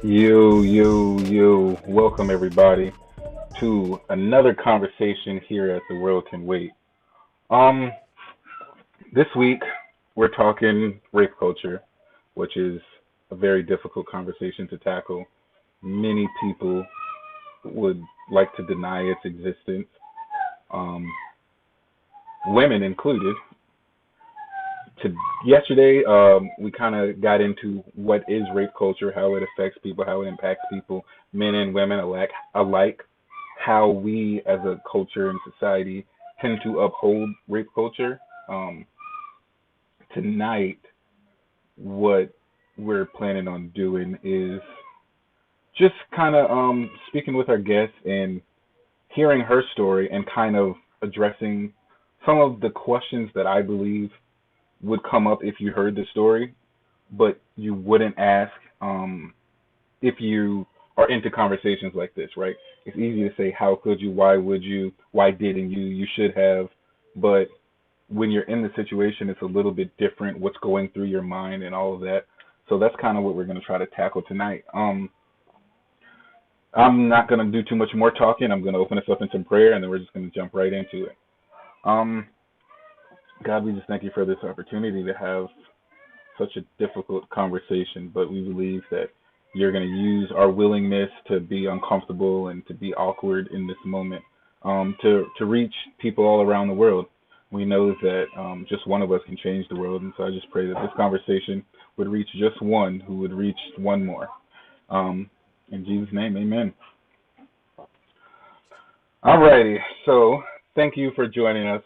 Yo. Welcome everybody to another conversation here at The World Can Wait. Um, this week we're talking rape culture, which is a very difficult conversation to tackle. Many people would like to deny its existence, um, women included. To yesterday, we kind of got into what is rape culture, how it affects people, how it impacts people, men and women alike, how we as a culture and society tend to uphold rape culture. Um, Tonight, what we're planning on doing is just kind of speaking with our guest and hearing her story and kind of addressing some of the questions that I believe would come up if you heard the story, but you wouldn't ask if you are into conversations like this, right? It's easy to say, how could you? Why would you? Why didn't you? You should have. But when you're in the situation, it's a little bit different what's going through your mind and all of that. So that's kind of what we're going to try to tackle tonight. I'm not going to do too much more talking. I'm going to open us up in some prayer, and then we're just going to jump right into it. Um, God, we just thank you for this opportunity to have such a difficult conversation, but we believe that you're going to use our willingness to be uncomfortable and to be awkward in this moment to reach people all around the world. We know that just one of us can change the world, and so I just pray that this conversation would reach just one who would reach one more. Um, in Jesus' name, amen. Alrighty, so thank you for joining us.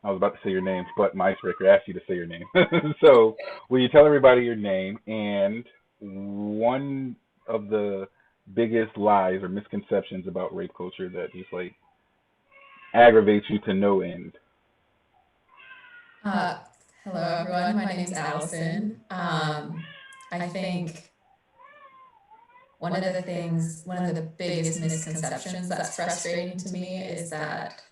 I was about to say your name, but my icebreaker asked you to say your name. So, will you tell everybody your name and one of the biggest lies or misconceptions about rape culture that just like aggravates you to no end? Uh, Hello, everyone. My name's Allison. I think one of the biggest misconceptions that's frustrating to me is that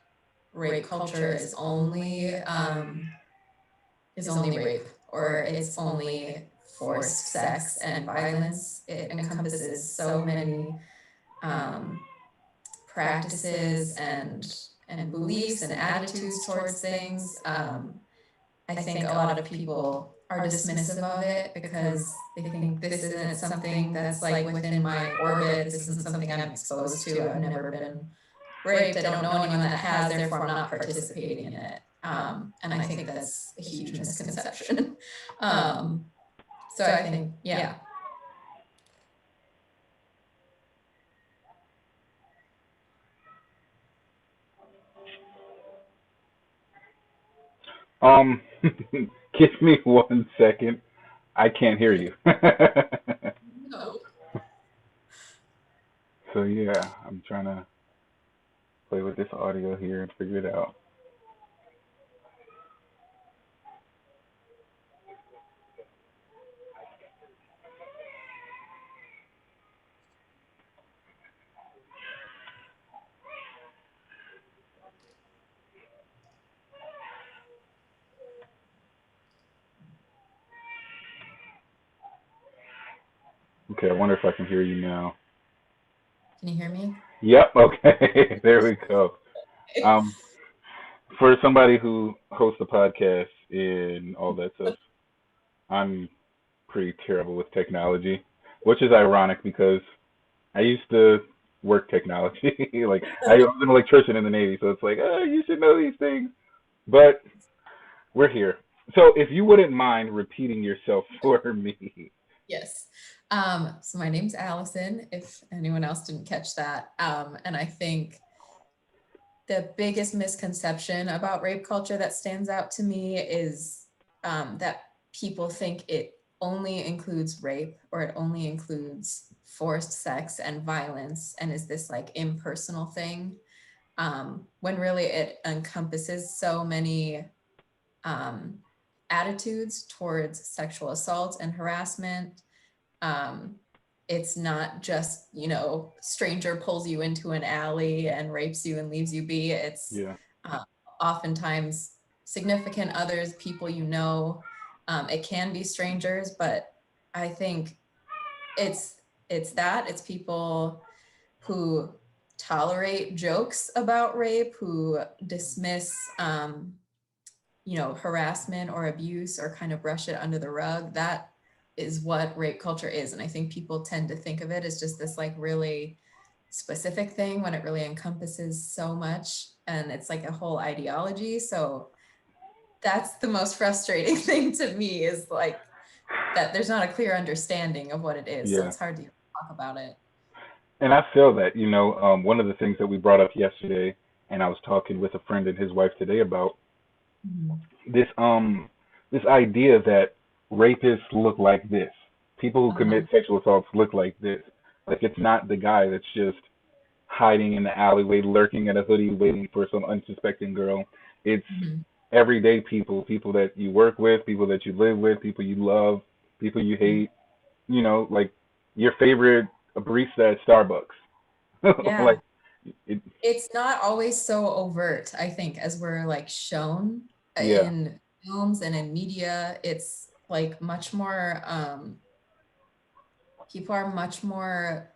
rape culture is only rape, or it's only forced sex and violence. It encompasses so many um, practices and beliefs and attitudes towards things. I think a lot of people are dismissive of it because they think this isn't something that's like within my orbit. This isn't something I'm exposed to. I've never been raped. I don't know anyone that has, therefore I'm not participating in it. And I think that's a huge misconception. um, so I think, yeah. Um, Give me 1 second. I can't hear you. No. So yeah, I'm trying to play with this audio here and figure it out. Okay, I wonder if I can hear you now. Can you hear me? Yep. Okay. There we go. Um, for somebody who hosts a podcast and all that stuff, I'm pretty terrible with technology, which is ironic because I used to work technology. Like I was an electrician in the Navy, so it's like, oh, you should know these things. But we're here. So if you wouldn't mind repeating yourself for me. Yes. So my name's Allison, if anyone else didn't catch that. And I think the biggest misconception about rape culture that stands out to me is that people think it only includes rape, or it only includes forced sex and violence and is this like impersonal thing, when really it encompasses so many um, attitudes towards sexual assault and harassment. um, it's not just, stranger pulls you into an alley and rapes you and leaves you be. It's Yeah. uh, oftentimes significant others, people you know. It can be strangers, but I think it's it's people who tolerate jokes about rape, who dismiss harassment or abuse or kind of brush it under the rug. That is what rape culture is. And I think people tend to think of it as just this like really specific thing when it really encompasses so much, and it's like a whole ideology. So that's the most frustrating thing to me, is like that there's not a clear understanding of what it is. So Yeah. it's hard to talk about it. And I feel that, one of the things that we brought up yesterday, and I was talking with a friend and his wife today about Mhm. this idea that rapists look like this. People who Uh-huh. commit sexual assaults look like this. Like it's not the guy that's just hiding in the alleyway, lurking at a hoodie, waiting for some unsuspecting girl. It's Mhm. everyday people, people that you work with, people that you live with, people you love, people you Mhm. hate. Like your favorite barista at Starbucks. Yeah. Like it, It's not always so overt, I think, as we're like shown yeah, in films and in media. It's like much more, people are much more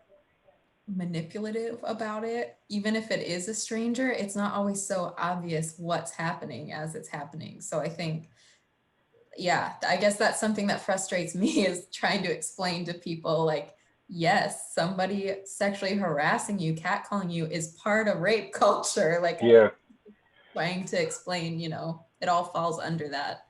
manipulative about it. Even if it is a stranger, it's not always so obvious what's happening as it's happening. So I think, yeah, I guess that's something that frustrates me, is trying to explain to people like, yes, somebody sexually harassing you, catcalling you is part of rape culture. Like yeah. trying to explain, it all falls under that.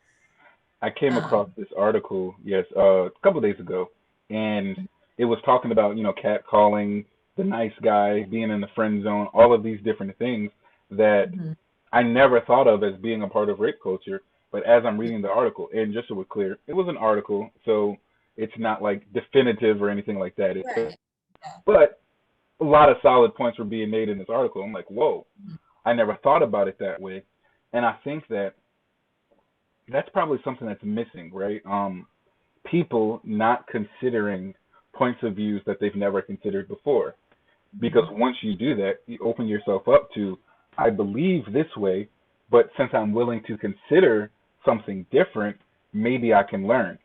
I came across Um, this article, yes, a couple of days ago, and it was talking about, catcalling, the nice guy, being in the friend zone, all of these different things that mhm. I never thought of as being a part of rape culture. But as I'm reading the article, and just so we're clear, it was an article, so it's not like definitive or anything like that. Right. Yeah. But a lot of solid points were being made in this article. I'm like, whoa, Mhm. I never thought about it that way. And I think that that's probably something that's missing, right? People not considering points of views that they've never considered before. Because Mhm. once you do that, you open yourself up to, I believe this way, but since I'm willing to consider something different, maybe I can learn.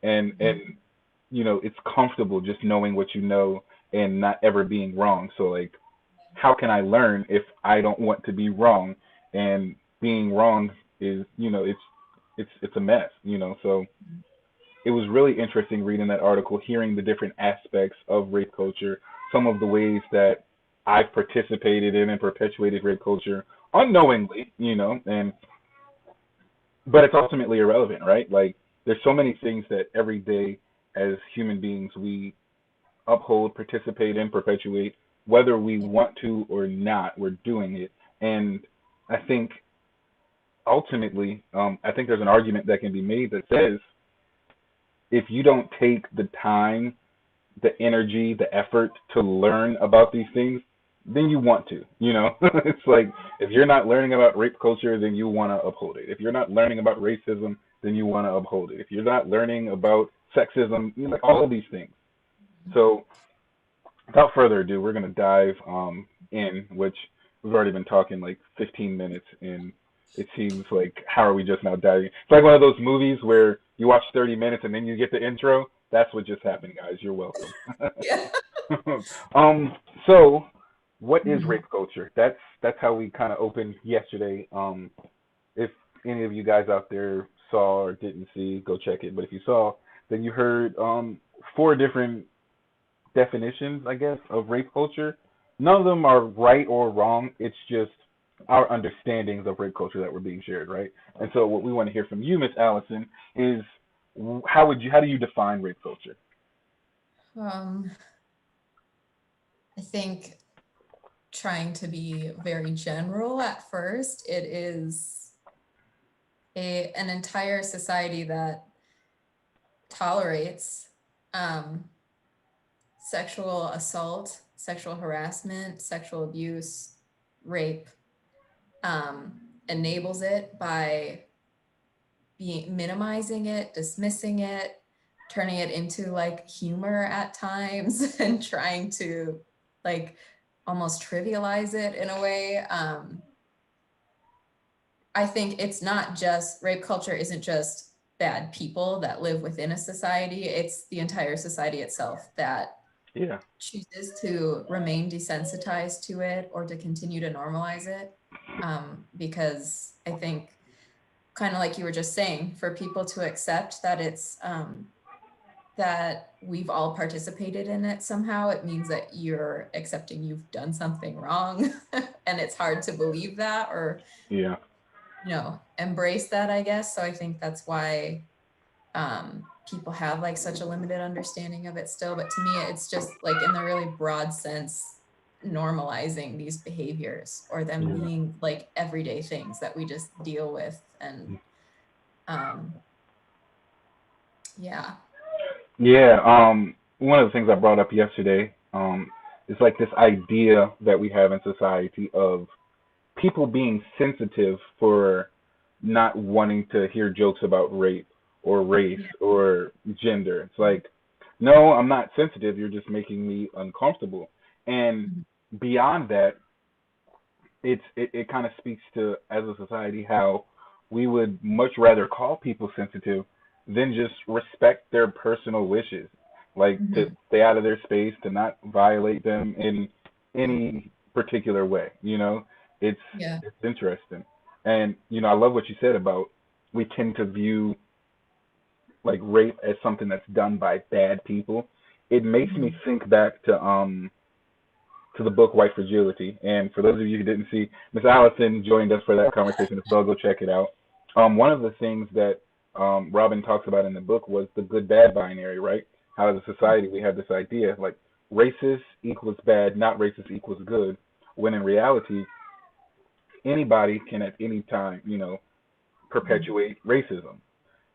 And Mhm. it's comfortable just knowing what you know and not ever being wrong. So like, how can I learn if I don't want to be wrong? And being wrong is, it's a mess. So it was really interesting reading that article, hearing the different aspects of rape culture, some of the ways that I've participated in and perpetuated rape culture unknowingly, and but it's ultimately irrelevant, right? Like there's so many things that every day as human beings we uphold, participate in, perpetuate, whether we want to or not, we're doing it. And I think ultimately, I think there's an argument that can be made that says if you don't take the time, the energy, the effort to learn about these things, then you want to. It's like if you're not learning about rape culture, then you want to uphold it. If you're not learning about racism, then you want to uphold it. If you're not learning about sexism, like all of these things. So without further ado, we're gonna dive in, which we've already been talking like 15 minutes, and it seems like how are we just now diving? It's like one of those movies where you watch 30 minutes and then you get the intro. That's what just happened, guys. You're welcome. Yeah. um, so what is Mhm. rape culture? That's how we kind of opened yesterday. If any of you guys out there saw or didn't see, go check it. But if you saw, then you heard four different definitions, I guess, of rape culture. None of them are right or wrong. It's just our understandings of rape culture that were being shared, right? And so, what we want to hear from you, Miss Allison, is how do you define rape culture? Um, I think trying to be very general at first, it is an entire society that tolerates um, sexual assault, sexual harassment, sexual abuse, rape, um, enables it by being minimizing it, dismissing it, turning it into like humor at times, and trying to like almost trivialize it in a way. I think it's not just rape culture isn't just bad people that live within a society. It's the entire society itself that Yeah. chooses to remain desensitized to it or to continue to normalize it. Because I think, kind of like you were just saying, for people to accept that it's that we've all participated in it somehow, it means that you're accepting you've done something wrong. And it's hard to believe that, or Yeah. embrace that, I guess. So I think that's why people have like such a limited understanding of it still. But to me, it's just like, in the really broad sense, normalizing these behaviors, or them Yeah. being like everyday things that we just deal with. And um yeah. Yeah. One of the things I brought up yesterday, is like this idea that we have in society of people being sensitive for not wanting to hear jokes about rape or race Yeah. or gender. It's like, no, I'm not sensitive. You're just making me uncomfortable. And Mhm. beyond that, it kind of speaks to, as a society, how we would much rather call people sensitive than just respect their personal wishes, like to Mhm. stay out of their space, to not violate them in any particular way. It's Yeah. it's interesting, and I love what you said about we tend to view like rape as something that's done by bad people. It makes me Mhm. think back to the book White Fragility. And for those of you who didn't see, Miss Allison joined us for that conversation, so go check it out. One of the things that Robin talks about in the book was the good bad binary, right? How as a society we have this idea like racist equals bad, not racist equals good, when in reality anybody can at any time, Mhm. perpetuate racism.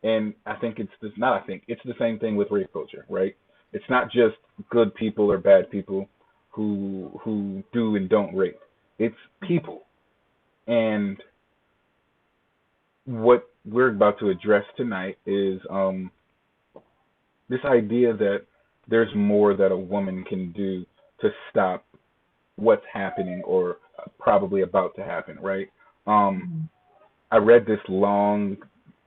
And I think it's this, not I think, it's the same thing with rape culture, right? It's not just good people or bad people who do and don't rape. It's people. And what we're about to address tonight is this idea that there's more that a woman can do to stop what's happening or probably about to happen, right? Um, Mhm. I read this long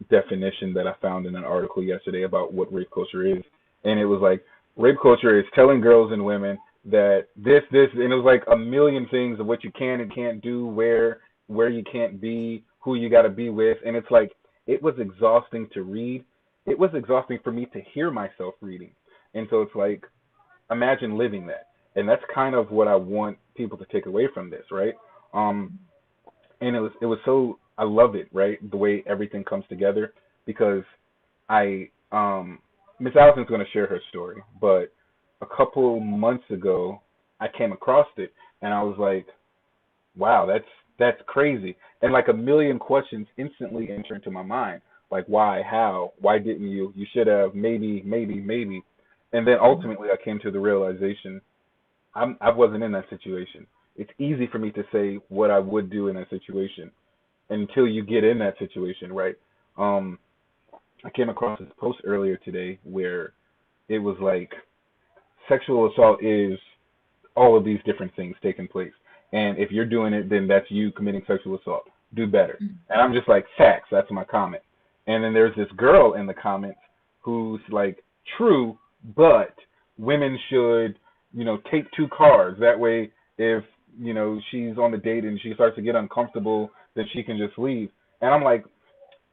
definition that I found in an article yesterday about what rape culture is, and it was like rape culture is telling girls and women that and it was like a million things of what you can and can't do, where you can't be, who you got to be with, and it's like it was exhausting to read. It was exhausting for me to hear myself reading, and so it's like imagine living that, and that's kind of what I want people to take away from this, right? Um, and it was so I love it, right? The way everything comes together because I Miss Allison's going to share her story, but a couple months ago I came across it and I was like, wow, that's crazy, and like a million questions instantly enter into my mind, like why, how, why didn't you should have, maybe, and then Mhm. ultimately I came to the realization I wasn't in that situation. It's easy for me to say what I would do in that situation until you get in that situation, right? Um, I came across this post earlier today where it was like sexual assault is all of these different things taking place, and if you're doing it, then that's you committing sexual assault. Do better. Mhm. And I'm just like, facts. That's my comment. And then there's this girl in the comments who's like, true, but women should, take two cars. That way, if she's on the date and she starts to get uncomfortable, then she can just leave. And I'm like,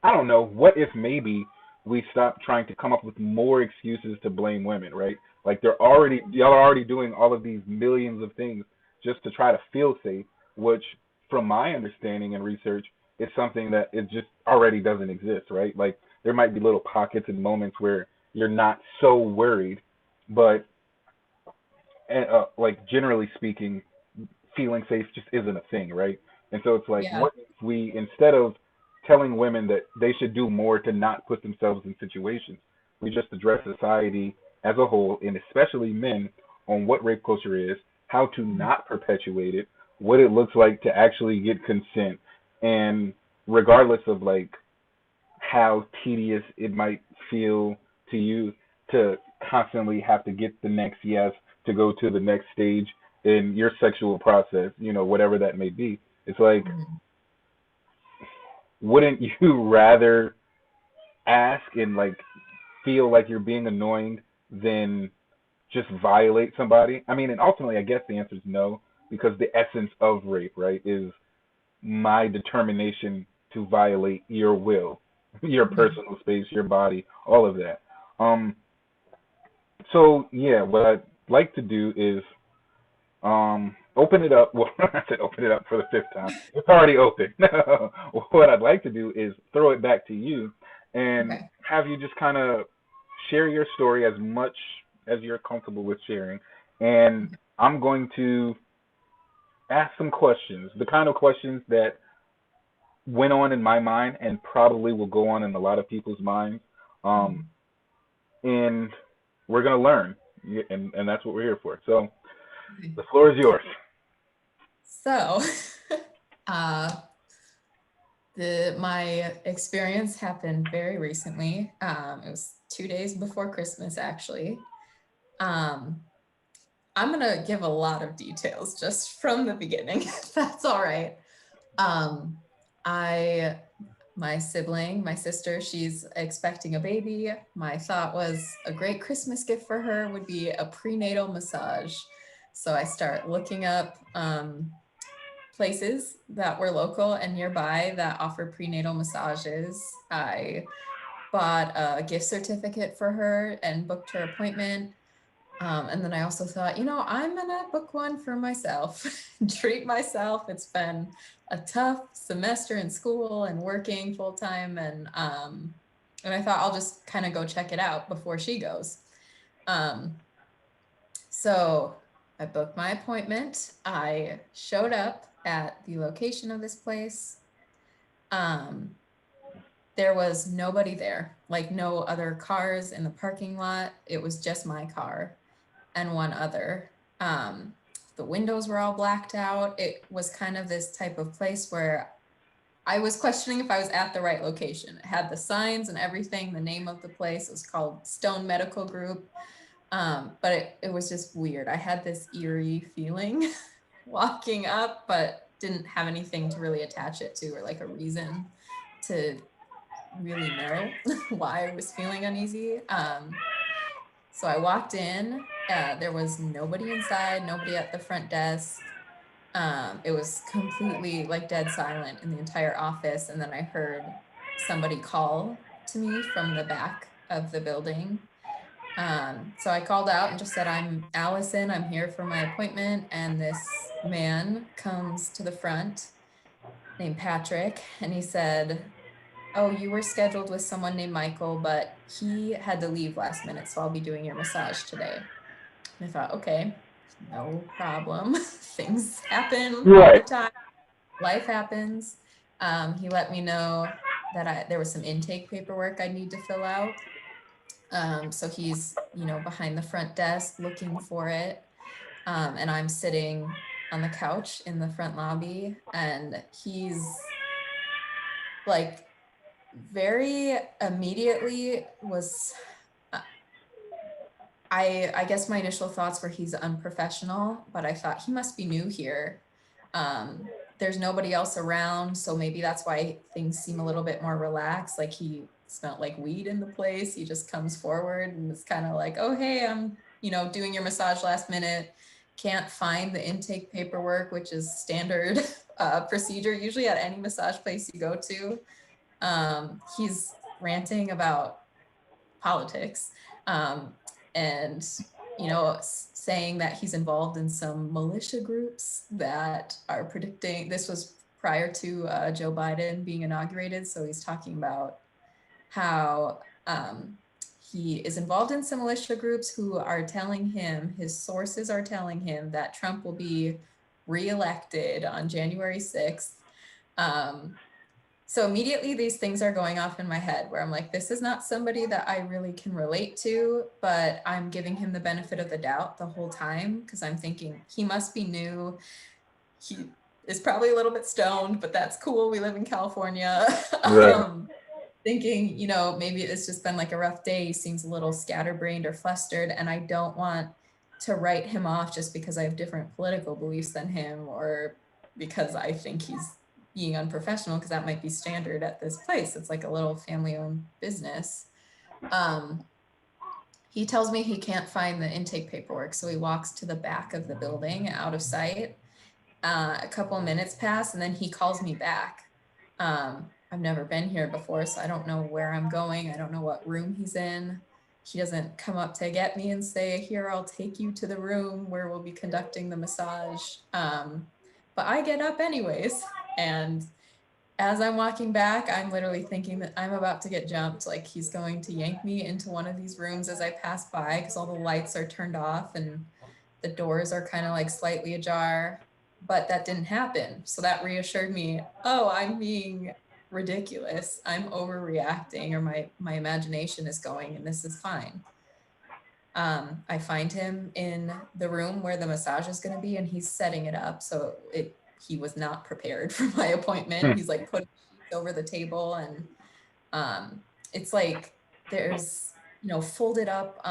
I don't know. What if maybe we stop trying to come up with more excuses to blame women, right? Like y'all are already doing all of these millions of things just to try to feel safe, which, from my understanding and research, is something that it just already doesn't exist, right? Like there might be little pockets and moments where you're not so worried, but like generally speaking, feeling safe just isn't a thing, right? And so it's like, Yeah. what if we, instead of telling women that they should do more to not put themselves in situations, we just address society as a whole, and especially men, on what rape culture is, how to Mhm. not perpetuate it, what it looks like to actually get consent, and regardless of like how tedious it might feel to you to constantly have to get the next yes to go to the next stage in your sexual process, whatever that may be. It's like, Mhm. wouldn't you rather ask and like feel like you're being annoying than just violate somebody? I mean, and ultimately, I guess the answer is no, because the essence of rape, right, is my determination to violate your will, your Mhm. personal space, your body, all of that. Um, so yeah, what I'd like to do is open it up. Well, I said open it up for the fifth time. It's already open. What I'd like to do is throw it back to you and Okay. have you just kind of share your story as much as you're comfortable with sharing. And I'm going to ask some questions, the kind of questions that went on in my mind and probably will go on in a lot of people's minds. Um, Mhm. and we're going to learn. And that's what we're here for. So Okay. the floor is yours. So, uh, my experience happened very recently. It was 2 days before Christmas, actually. Um, I'm gonna give a lot of details just from the beginning, if that's all right. Um, I, my sibling, my sister, she's expecting a baby. My thought was a great Christmas gift for her would be a prenatal massage. So I start looking up places that were local and nearby that offer prenatal massages. I bought a gift certificate for her and booked her appointment. And then I also thought, I'm gonna book one for myself, treat myself. It's been a tough semester in school and working full time, and I thought I'll just kind of go check it out before she goes. Um, so I booked my appointment. I showed up at the location of this place. Um, there was nobody there, like no other cars in the parking lot. It was just my car and one other. Um, the windows were all blacked out. It was kind of this type of place where I was questioning if I was at the right location. It had the signs and everything, the name of the place. It was called Stone Medical Group. But it was just weird. I had this eerie feeling walking up, but didn't have anything to really attach it to or like a reason to really know why I was feeling uneasy. So I walked in. There was nobody inside, nobody at the front desk. It was completely like dead silent in the entire office. And then I heard somebody call to me from the back of the building. So I called out and just said, I'm Allison. I'm here for my appointment. And this man comes to the front named Patrick. And he said, oh, you were scheduled with someone named Michael, but he had to leave last minute. So I'll be doing your massage today. And I thought, okay, no problem. Things happen all the Right. time. Life happens. He let me know that there was some intake paperwork I need to fill out. So he's, behind the front desk looking for it. And I'm sitting on the couch in the front lobby, and he's like very immediately was I guess my initial thoughts were he's unprofessional, but I thought he must be new here. There's nobody else around, so maybe that's why things seem a little bit more relaxed. Like he smelled like weed in the place. He just comes forward and it's kind of like, oh hey, I'm doing your massage last minute. Can't find the intake paperwork, which is standard procedure usually at any massage place you go to. He's ranting about politics, um, and saying that he's involved in some militia groups that are predicting. This was prior to Joe Biden being inaugurated, so he's talking about how he is involved in some militia groups who are telling him, his sources are telling him that Trump will be reelected on January 6th. Um, so immediately these things are going off in my head where I'm like, this is not somebody that I really can relate to, but I'm giving him the benefit of the doubt the whole time because I'm thinking he must be new. He is probably a little bit stoned, but that's cool. We live in California. Right. Thinking, maybe it's just been like a rough day. He seems a little scatterbrained or flustered, and I don't want to write him off just because I have different political beliefs than him or because I think he's, being unprofessional because that might be standard at this place. It's like a little family-owned business. He tells me he can't find the intake paperwork, so he walks to the back of the building out of sight. A couple of minutes pass, and then he calls me back. I've never been here before, so I don't know where I'm going. I don't know what room he's in. He doesn't come up to get me and say, here, I'll take you to the room where we'll be conducting the massage. But I get up anyways. And as I'm walking back, I'm literally thinking that I'm about to get jumped. Like he's going to yank me into one of these rooms as I pass by because all the lights are turned off and the doors are kind of like slightly ajar. But that didn't happen. So that reassured me, oh, I'm being ridiculous. I'm overreacting, or my imagination is going, and this is fine. I find him in the room where the massage is going to be, and he's setting it up. So he was not prepared for my appointment. He's like putting sheets over the table, and it's like there's folded up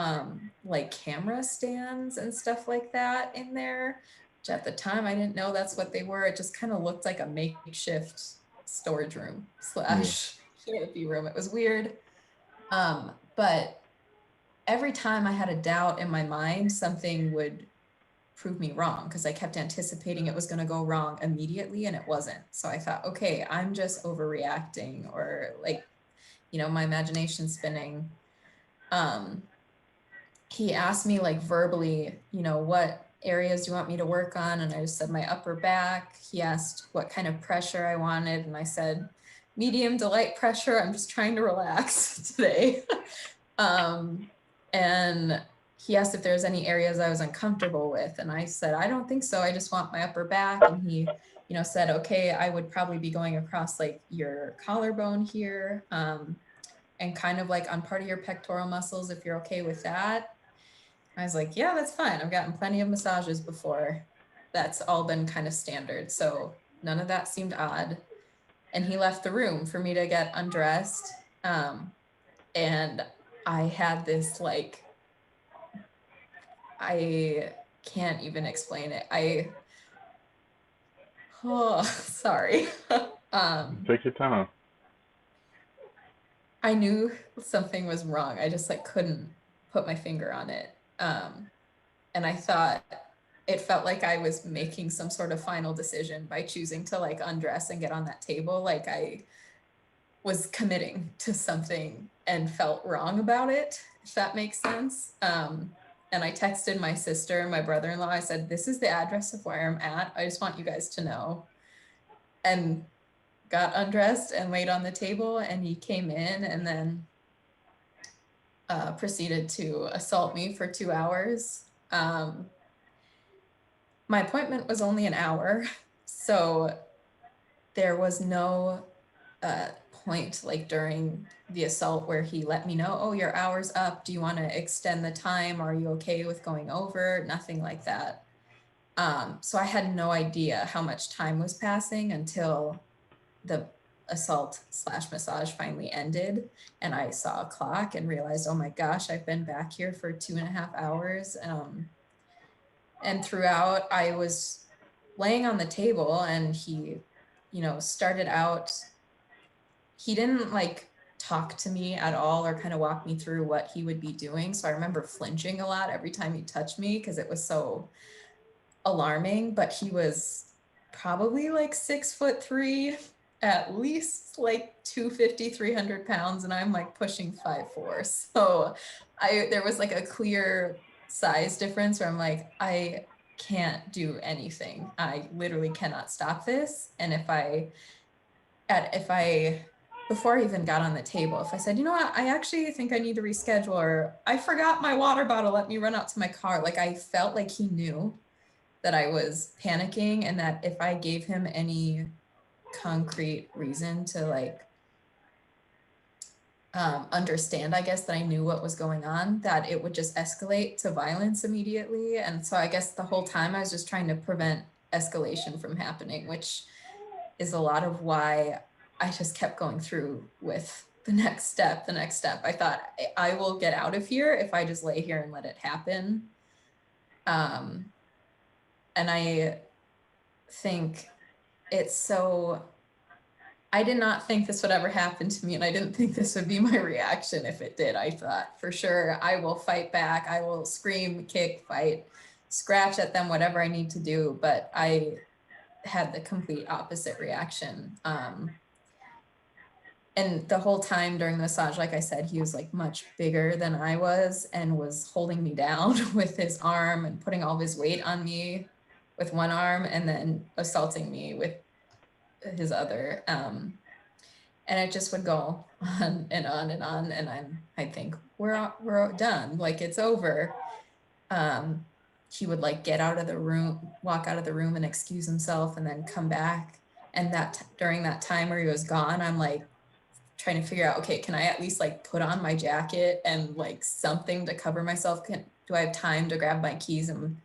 like camera stands and stuff like that in there. Which at the time I didn't know that's what they were. It just kind of looked like a makeshift storage room / therapy room. It was weird, but every time I had a doubt in my mind, something would prove me wrong because I kept anticipating it was going to go wrong immediately, and it wasn't. So I thought, okay, I'm just overreacting, or like, my imagination spinning. He asked me like verbally, what areas do you want me to work on? And I just said my upper back. He asked what kind of pressure I wanted, and I said medium to light pressure. I'm just trying to relax today. And he asked if there's any areas I was uncomfortable with. And I said, I don't think so. I just want my upper back. And he, said, okay, I would probably be going across like your collarbone here, and kind of like on part of your pectoral muscles, if you're okay with that. I was like, yeah, that's fine. I've gotten plenty of massages before. That's all been kind of standard. So none of that seemed odd. And he left the room for me to get undressed. And I had this like, I can't even explain it. Sorry. Take your time. I knew something was wrong. I just like couldn't put my finger on it. And I thought it felt like I was making some sort of final decision by choosing to like undress and get on that table. Like I was committing to something and felt wrong about it, if that makes sense. And I texted my sister and my brother-in-law. I said, this is the address of where I'm at. I just want you guys to know. And got undressed and laid on the table, and he came in and then proceeded to assault me for 2 hours. My appointment was only an hour, so there was no point like during the assault where he let me know, oh, your hour's up. Do you want to extend the time? Are you okay with going over? Nothing like that. So I had no idea how much time was passing until the assault / massage finally ended, and I saw a clock and realized, oh my gosh, I've been back here for 2.5 hours. And throughout, I was laying on the table, and he, started out, he didn't like talk to me at all or kind of walk me through what he would be doing. So I remember flinching a lot every time he touched me because it was so alarming. But he was probably like 6'3", at least like 250, 300 pounds, and I'm like pushing 5'4". So there was like a clear size difference where I'm like, I can't do anything. I literally cannot stop this. And if I before I even got on the table, if I said, you know what, I actually think I need to reschedule, or I forgot my water bottle, let me run out to my car. Like I felt like he knew that I was panicking, and that if I gave him any concrete reason to like understand, I guess, that I knew what was going on, that it would just escalate to violence immediately. And so I guess the whole time I was just trying to prevent escalation from happening, which is a lot of why I just kept going through with the next step. I thought I will get out of here if I just lay here and let it happen. And I think it's so I did not think this would ever happen to me, and I didn't think this would be my reaction if it did. I thought, for sure, I will fight back. I will scream, kick, fight, scratch at them, whatever I need to do. But I had the complete opposite reaction. And the whole time during the massage, like I said, he was like much bigger than I was and was holding me down with his arm and putting all of his weight on me with one arm and then assaulting me with his other. And it just would go on and on and on. And I think we're done. Like, it's over. He would like get out of the room, walk out of the room and excuse himself and then come back. And during that time where he was gone, I'm like trying to figure out, okay, can I at least like put on my jacket and like something to cover myself? Do I have time to grab my keys and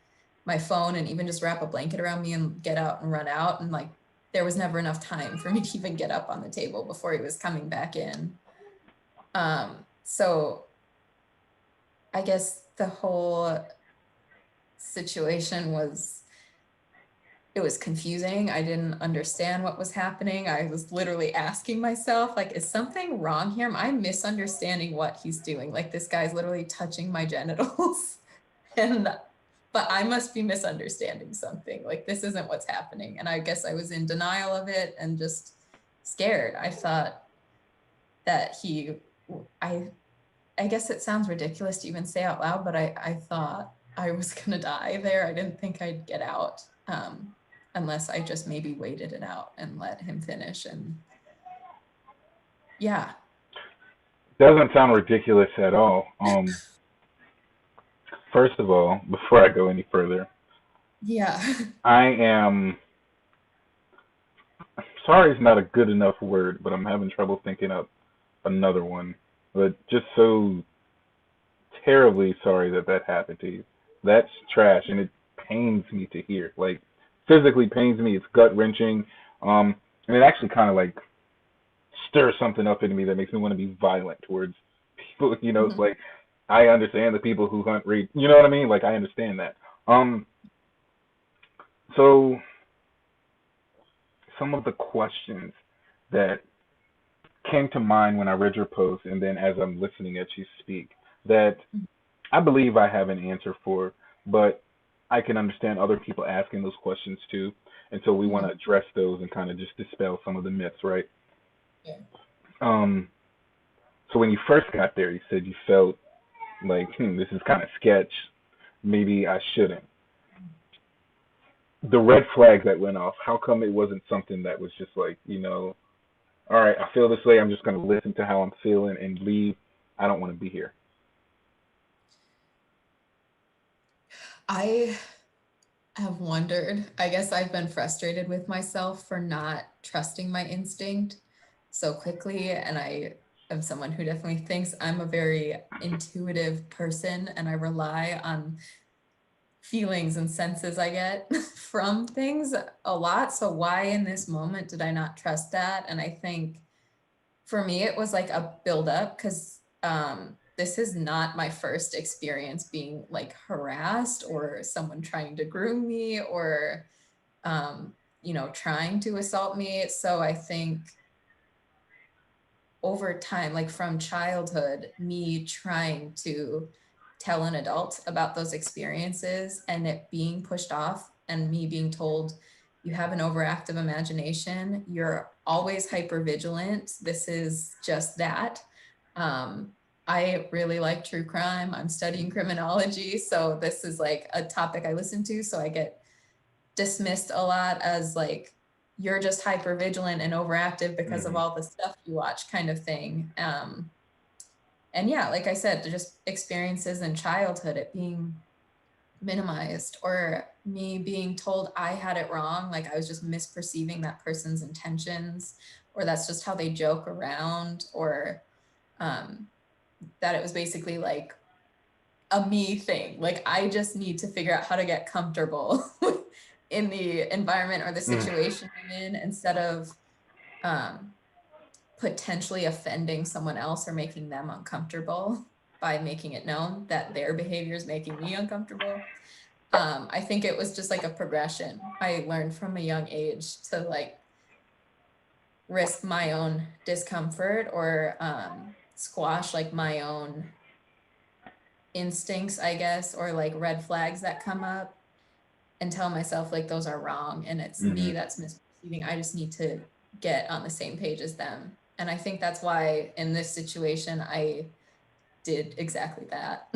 my phone and even just wrap a blanket around me and get out and run out? And like, there was never enough time for me to even get up on the table before he was coming back in. So I guess the whole situation was confusing. I didn't understand what was happening. I was literally asking myself, like, is something wrong here? Am I misunderstanding what he's doing? Like, this guy's literally touching my genitals but I must be misunderstanding something. Like, this isn't what's happening. And I guess I was in denial of it and just scared. I thought that I guess it sounds ridiculous to even say out loud, but I thought I was gonna die there. I didn't think I'd get out unless I just maybe waited it out and let him finish. And yeah. Doesn't sound ridiculous at all. First of all, before I go any further, Yeah. I am sorry is not a good enough word, but I'm having trouble thinking up another one. But just so terribly sorry that that happened to you. That's trash, and it pains me to hear. Like, physically pains me. It's gut wrenching. And it actually kind of like stirs something up in me that makes me want to be violent towards people. You know, it's like I understand the people who hunt rape. You know what I mean? Like, I understand that. So some of the questions that came to mind when I read your post, and then as I'm listening at you speak, that I believe I have an answer for, but I can understand other people asking those questions too. And so we want to address those and kind of just dispel some of the myths, right? Yeah. So when you first got there, you said you felt like, this is kind of sketch. Maybe I shouldn't. The red flag that went off, how come it wasn't something that was just like, all right, I feel this way. I'm just going to listen to how I'm feeling and leave. I don't want to be here. I have wondered. I guess I've been frustrated with myself for not trusting my instinct so quickly. And I am someone who definitely thinks I'm a very intuitive person, and I rely on feelings and senses I get from things a lot. So why in this moment did I not trust that? And I think for me, it was like a buildup, because this is not my first experience being like harassed or someone trying to groom me or, trying to assault me. So I think over time, like from childhood, me trying to tell an adult about those experiences and it being pushed off, and me being told, you have an overactive imagination, you're always hyper vigilant, this is just that. I really like true crime. I'm studying criminology, so this is like a topic I listen to, so I get dismissed a lot as like, you're just hyper vigilant and overactive because of all the stuff you watch, kind of thing. And yeah, like I said, just experiences in childhood, it being minimized, or me being told I had it wrong, like I was just misperceiving that person's intentions, or that's just how they joke around, or that it was basically like a me thing. Like, I just need to figure out how to get comfortable in the environment or the situation I'm in, instead of potentially offending someone else or making them uncomfortable by making it known that their behavior is making me uncomfortable. I think it was just like a progression. I learned from a young age to like risk my own discomfort or squash like my own instincts, I guess, or like red flags that come up and tell myself like those are wrong and it's me Hmm. that's misperceiving. I just need to get on the same page as them. And I think that's why in this situation I did exactly that.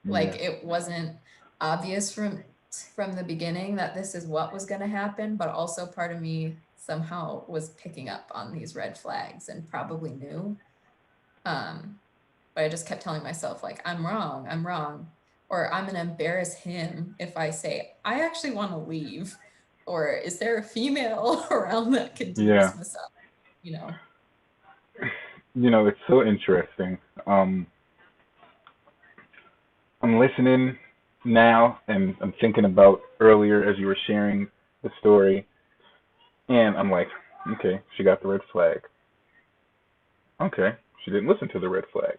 Yeah. Like it wasn't obvious from the beginning that this is what was going to happen, but also part of me somehow was picking up on these red flags and probably knew. Um, but I just kept telling myself like I'm wrong, or I'm gonna embarrass him if I say I actually want to leave, or is there a female around that could do Yeah. this massage? You know. It's so interesting. Um, I'm listening now, and I'm thinking about earlier as you were sharing the story, and I'm like, okay, she got the red flag. Okay, she didn't listen to the red flag.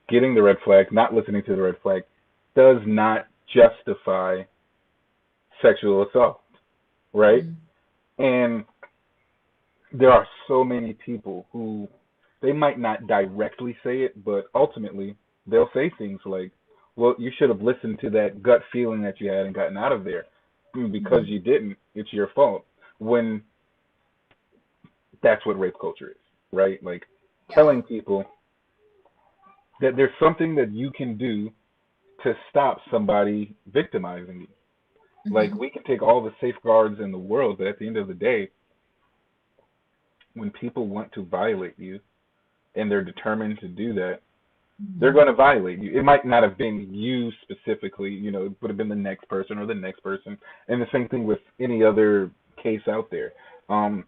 Getting the red flag, not listening to the red flag, does not justify sexual assault, right? Mm-hmm. And there are so many people who they might not directly say it, but ultimately they'll say things like, "Well, you should have listened to that gut feeling that you had and gotten out of there. Because Mm-hmm. you didn't, it's your fault." When that's what rape culture is, right? Like Yeah. telling people that there's something that you can do to stop somebody victimizing you. Like Mm-hmm. we can take all the safeguards in the world, but at the end of the day, when people want to violate you and they're determined to do that, they're Mm-hmm. going to violate you. It might not have been you specifically, it would have been the next person or the next person. And the same thing with any other case out there. Um,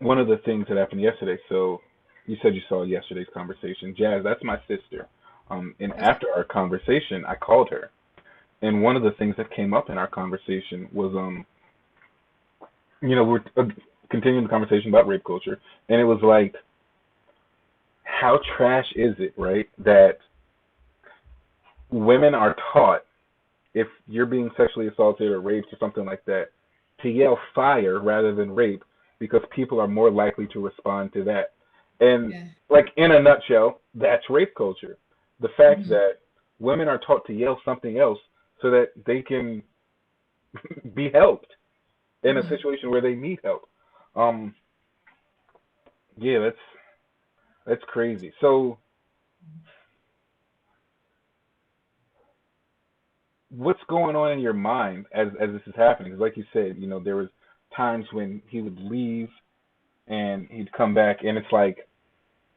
One of the things that happened yesterday, so you said you saw yesterday's conversation. Jazz, that's my sister. And Okay. after our conversation, I called her. And one of the things that came up in our conversation was, we're continuing the conversation about rape culture. And it was like, how trash is it, right? That women are taught if you're being sexually assaulted or raped or something like that, to yell fire rather than rape because people are more likely to respond to that. And Yeah. like in a nutshell, that's rape culture. The fact Mm-hmm. that women are taught to yell something else so that they can be helped in a Mm-hmm. situation where they need help. Um, yeah, that's crazy. So what's going on in your mind as this is happening? Because like you said, there was times when he would leave and he'd come back, and it's like,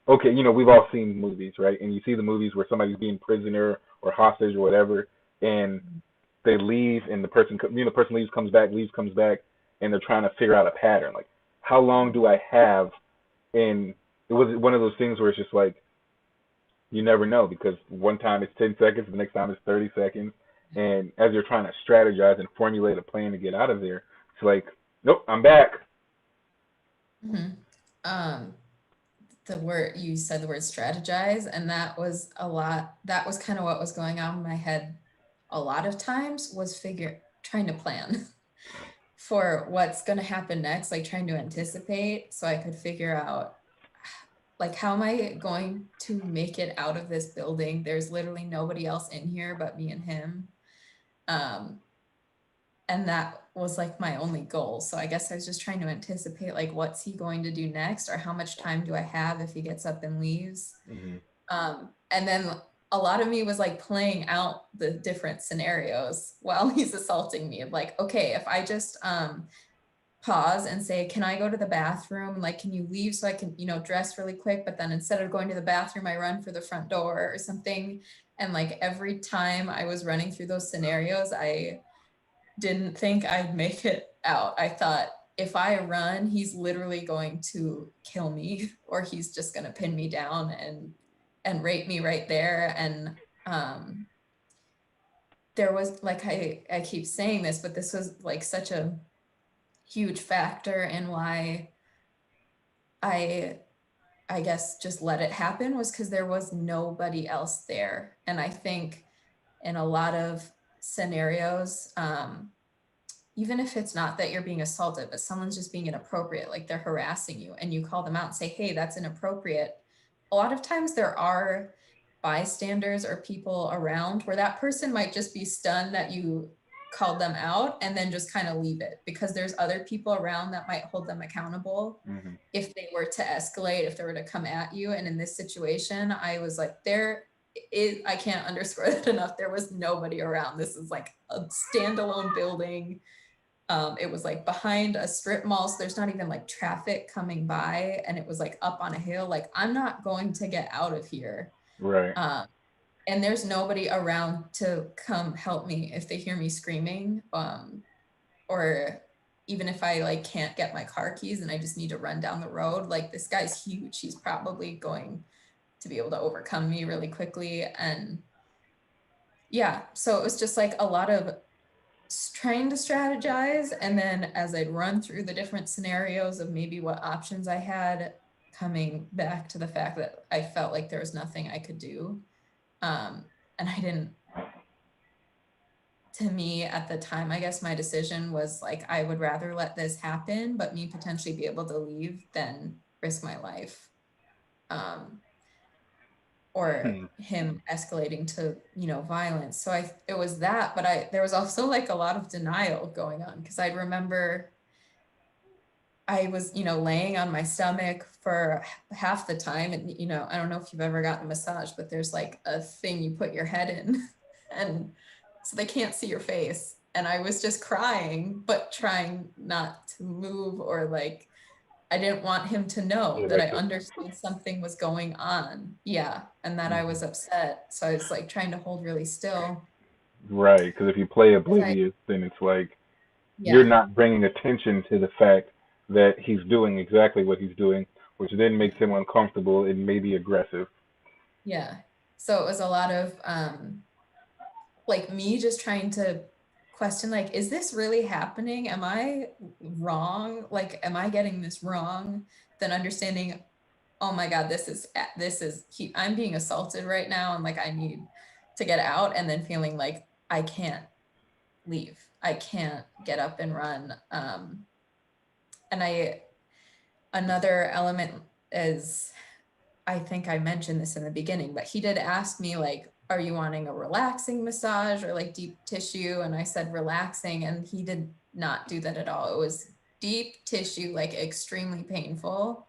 okay, we've all seen movies, right? And you see the movies where somebody's being prisoner or hostage or whatever, and they leave, and the person leaves, comes back, and they're trying to figure out a pattern. Like, how long do I have? And it was one of those things where it's just like you never know because one time it's 10 seconds, the next time it's 30 seconds, and as you're trying to strategize and formulate a plan to get out of there, it's like, nope, I'm back. Mm-hmm. Um, the word you said the word strategize, and that was a lot. That was kind of what was going on in my head a lot of times was figure trying to plan for what's going to happen next, like trying to anticipate so I could figure out like how am I going to make it out of this building? There's literally nobody else in here but me and him. Um, and that was like my only goal. So I guess I was just trying to anticipate like what's he going to do next or how much time do I have if he gets up and leaves. Hmm. And then a lot of me was like playing out the different scenarios while he's assaulting me. Like, okay, if I just pause and say, can I go to the bathroom? Like, can you leave so I can, dress really quick? But then instead of going to the bathroom, I run for the front door or something. And like every time I was running through those scenarios, I didn't think I'd make it out. I thought if I run, he's literally going to kill me or he's just going to pin me down and rape me right there. And there was like I keep saying this, but this was like such a huge factor in why I I guess just let it happen was because there was nobody else there. And I think in a lot of scenarios, even if it's not that you're being assaulted, but someone's just being inappropriate, like they're harassing you, and you call them out and say, hey, that's inappropriate. A lot of times there are bystanders or people around where that person might just be stunned that you called them out and then just kind of leave it, because there's other people around that might hold them accountable Hmm. if they were to escalate, if they were to come at you. And in this situation, I was like, I can't underscore that enough. There was nobody around. This is like a standalone building. It was like behind a strip mall, so there's not even like traffic coming by, and it was like up on a hill. Like, I'm not going to get out of here. Right. Um, and there's nobody around to come help me if they hear me screaming. Or even if I like can't get my car keys and I just need to run down the road, like this guy's huge. He's probably going to be able to overcome me really quickly. And yeah, so it was just like a lot of trying to strategize. And then as I'd run through the different scenarios of maybe what options I had, coming back to the fact that I felt like there was nothing I could do. And I didn't, to me at the time, I guess my decision was like, I would rather let this happen, but me potentially be able to leave than risk my life. Or Hmm. him escalating to, violence. So it was that, but there was also like a lot of denial going on, because I remember I was, laying on my stomach for half the time. And, I don't know if you've ever gotten a massage, but there's like a thing you put your head in and so they can't see your face. And I was just crying, but trying not to move, or like, I didn't want him to know Yeah, that that's I understood something was going on. Yeah. And that I mhm. was upset. So I was like trying to hold really still. Right. Because if you play 'Cause oblivious, then it's like you're yeah. not bringing attention to the fact that he's doing exactly what he's doing, which then makes him uncomfortable and maybe aggressive. Yeah. So it was a lot of like me just trying to question, like, is this really happening? Am I wrong? Like, am I getting this wrong? Then understanding, oh my God, I'm being assaulted right now, and like I need to get out. And then feeling like I can't leave. I can't get up and run. And another element is, I think I mentioned this in the beginning, but he did ask me, like, are you wanting a relaxing massage or like deep tissue? And I said relaxing, and he did not do that at all. It was deep tissue, like extremely painful.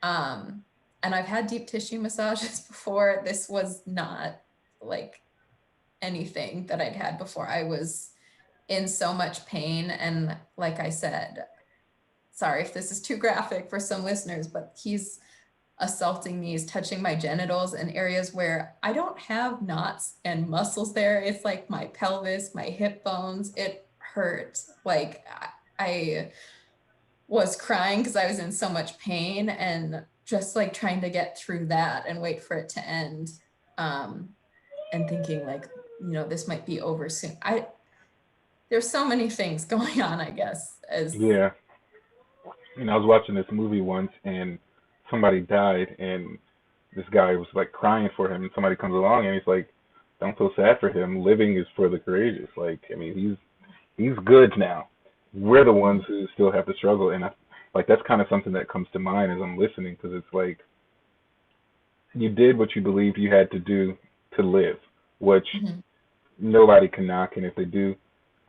Um, and I've had deep tissue massages before. This was not like anything that I'd had before. I was in so much pain. And like I said, sorry if this is too graphic for some listeners, but he's assaulting me, he's touching my genitals in areas where I don't have knots and muscles there. It's like my pelvis, my hip bones. It hurt. Like I was crying because I was in so much pain, and just like trying to get through that and wait for it to end. Um, and thinking like, this might be over soon. There's so many things going on, I guess, as Yeah. I was watching this movie once and somebody died and this guy was like crying for him and somebody comes along and he's like, don't feel sad for him. Living is for the courageous. Like, I mean, he's good now. We're the ones who still have to struggle. And like, that's kind of something that comes to mind as I'm listening, because it's like you did what you believed you had to do to live, which Mhm. nobody can knock. And if they do,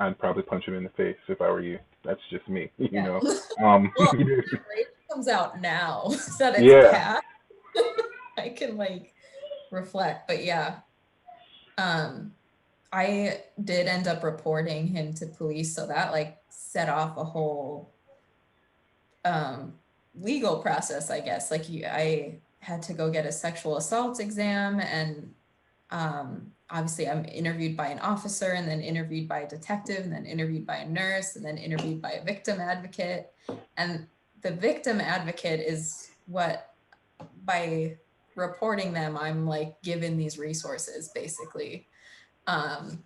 I'd probably punch him in the face if I were you. That's just me, you Yeah. know. Well, my rage comes out now that it's Yeah. past. I can like reflect, but yeah. Um, I did end up reporting him to police, so that like set off a whole um legal process, I guess. Like I had to go get a sexual assault exam, and obviously I'm interviewed by an officer, and then interviewed by a detective, and then interviewed by a nurse, and then interviewed by a victim advocate. And the victim advocate is what, by reporting them, I'm like given these resources basically, um,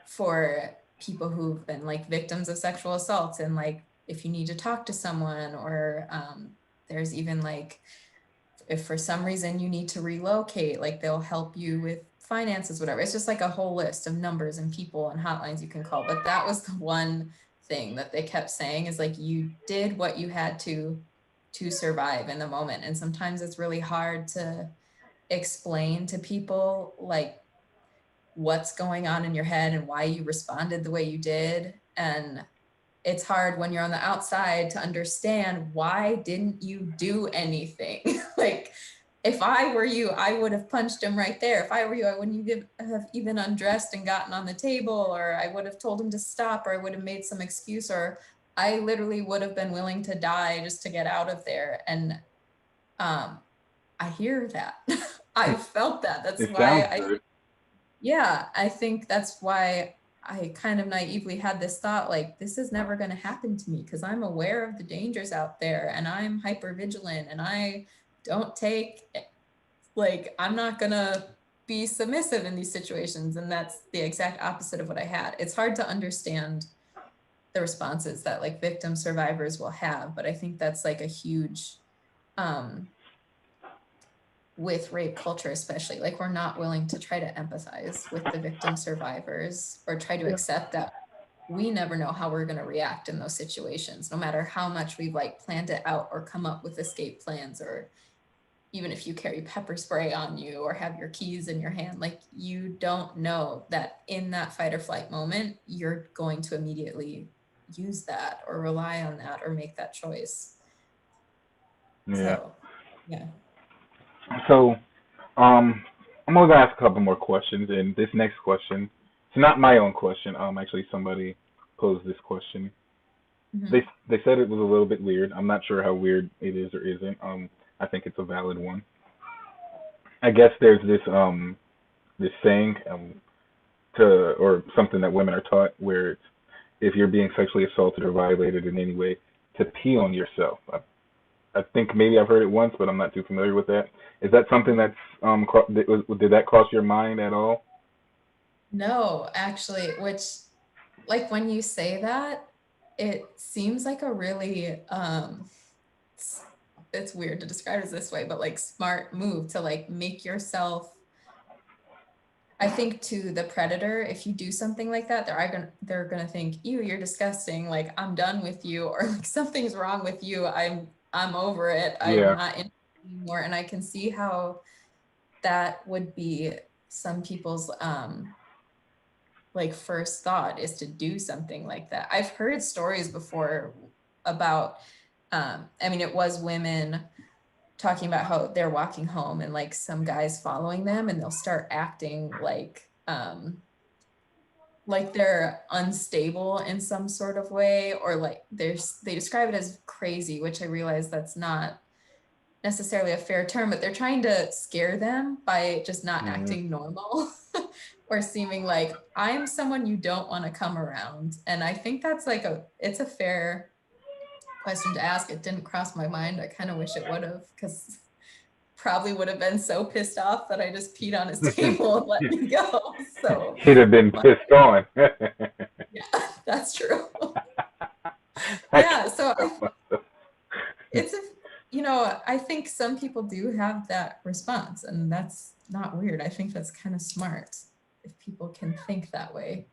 for people who've been like victims of sexual assault. And like, if you need to talk to someone, or there's even like, if for some reason you need to relocate, like they'll help you with finances, whatever. It's just like a whole list of numbers and people and hotlines you can call. But that was the one thing that they kept saying is like, you did what you had to survive in the moment. And sometimes it's really hard to explain to people like what's going on in your head and why you responded the way you did. And it's hard when you're on the outside to understand why didn't you do anything? Like, if I were you, I would have punched him right there. If I were you, I wouldn't have even undressed and gotten on the table, or I would have told him to stop, or I would have made some excuse, or I literally would have been willing to die just to get out of there. And I hear that. I felt that. That's why I think that's why I kind of naively had this thought, like, this is never going to happen to me because I'm aware of the dangers out there and I'm hyper vigilant and I don't take, like, I'm not going to be submissive in these situations. And that's the exact opposite of what I had. It's hard to understand the responses that like victim survivors will have, but I think that's like a huge, with rape culture, especially, like, we're not willing to try to empathize with the victim survivors or try to accept that we never know how we're going to react in those situations, no matter how much we've like planned it out or come up with escape plans, or even if you carry pepper spray on you or have your keys in your hand, like, you don't know that in that fight or flight moment, you're going to immediately use that or rely on that or make that choice. Yeah. So, yeah. So, I'm going to ask a couple more questions, and this next question, it's not my own question. Actually, somebody posed this question. Mhm. They said it was a little bit weird. I'm not sure how weird it is or isn't. I think it's a valid one. I guess there's this saying or something that women are taught where it's, if you're being sexually assaulted or violated in any way, to pee on yourself. I think maybe I've heard it once, but I'm not too familiar with that. Is that something that's did that cross your mind at all? No, actually, which, like, when you say that, it seems like a really it's weird to describe it this way, but like smart move to like make yourself, I think, to the predator, if you do something like that, they're gonna think, ew, you're disgusting, like, I'm done with you, or like something's wrong with you. I'm over it. I'm Yeah. not in anymore. And I can see how that would be some people's like first thought is to do something like that. I've heard stories before about I mean, it was women talking about how they're walking home and like some guys following them, and they'll start acting like they're unstable in some sort of way, or like they describe it as crazy, which I realize that's not necessarily a fair term, but they're trying to scare them by just not acting normal or seeming like, I'm someone you don't want to come around. And I think that's like it's a fair question to ask. It didn't cross my mind. I kind of wish it would have, because probably would have been so pissed off that I just peed on his table and let me go. So He'd have been pissed on. yeah, that's true. Yeah, so it's I think some people do have that response, and that's not weird. I think that's kind of smart if people can think that way.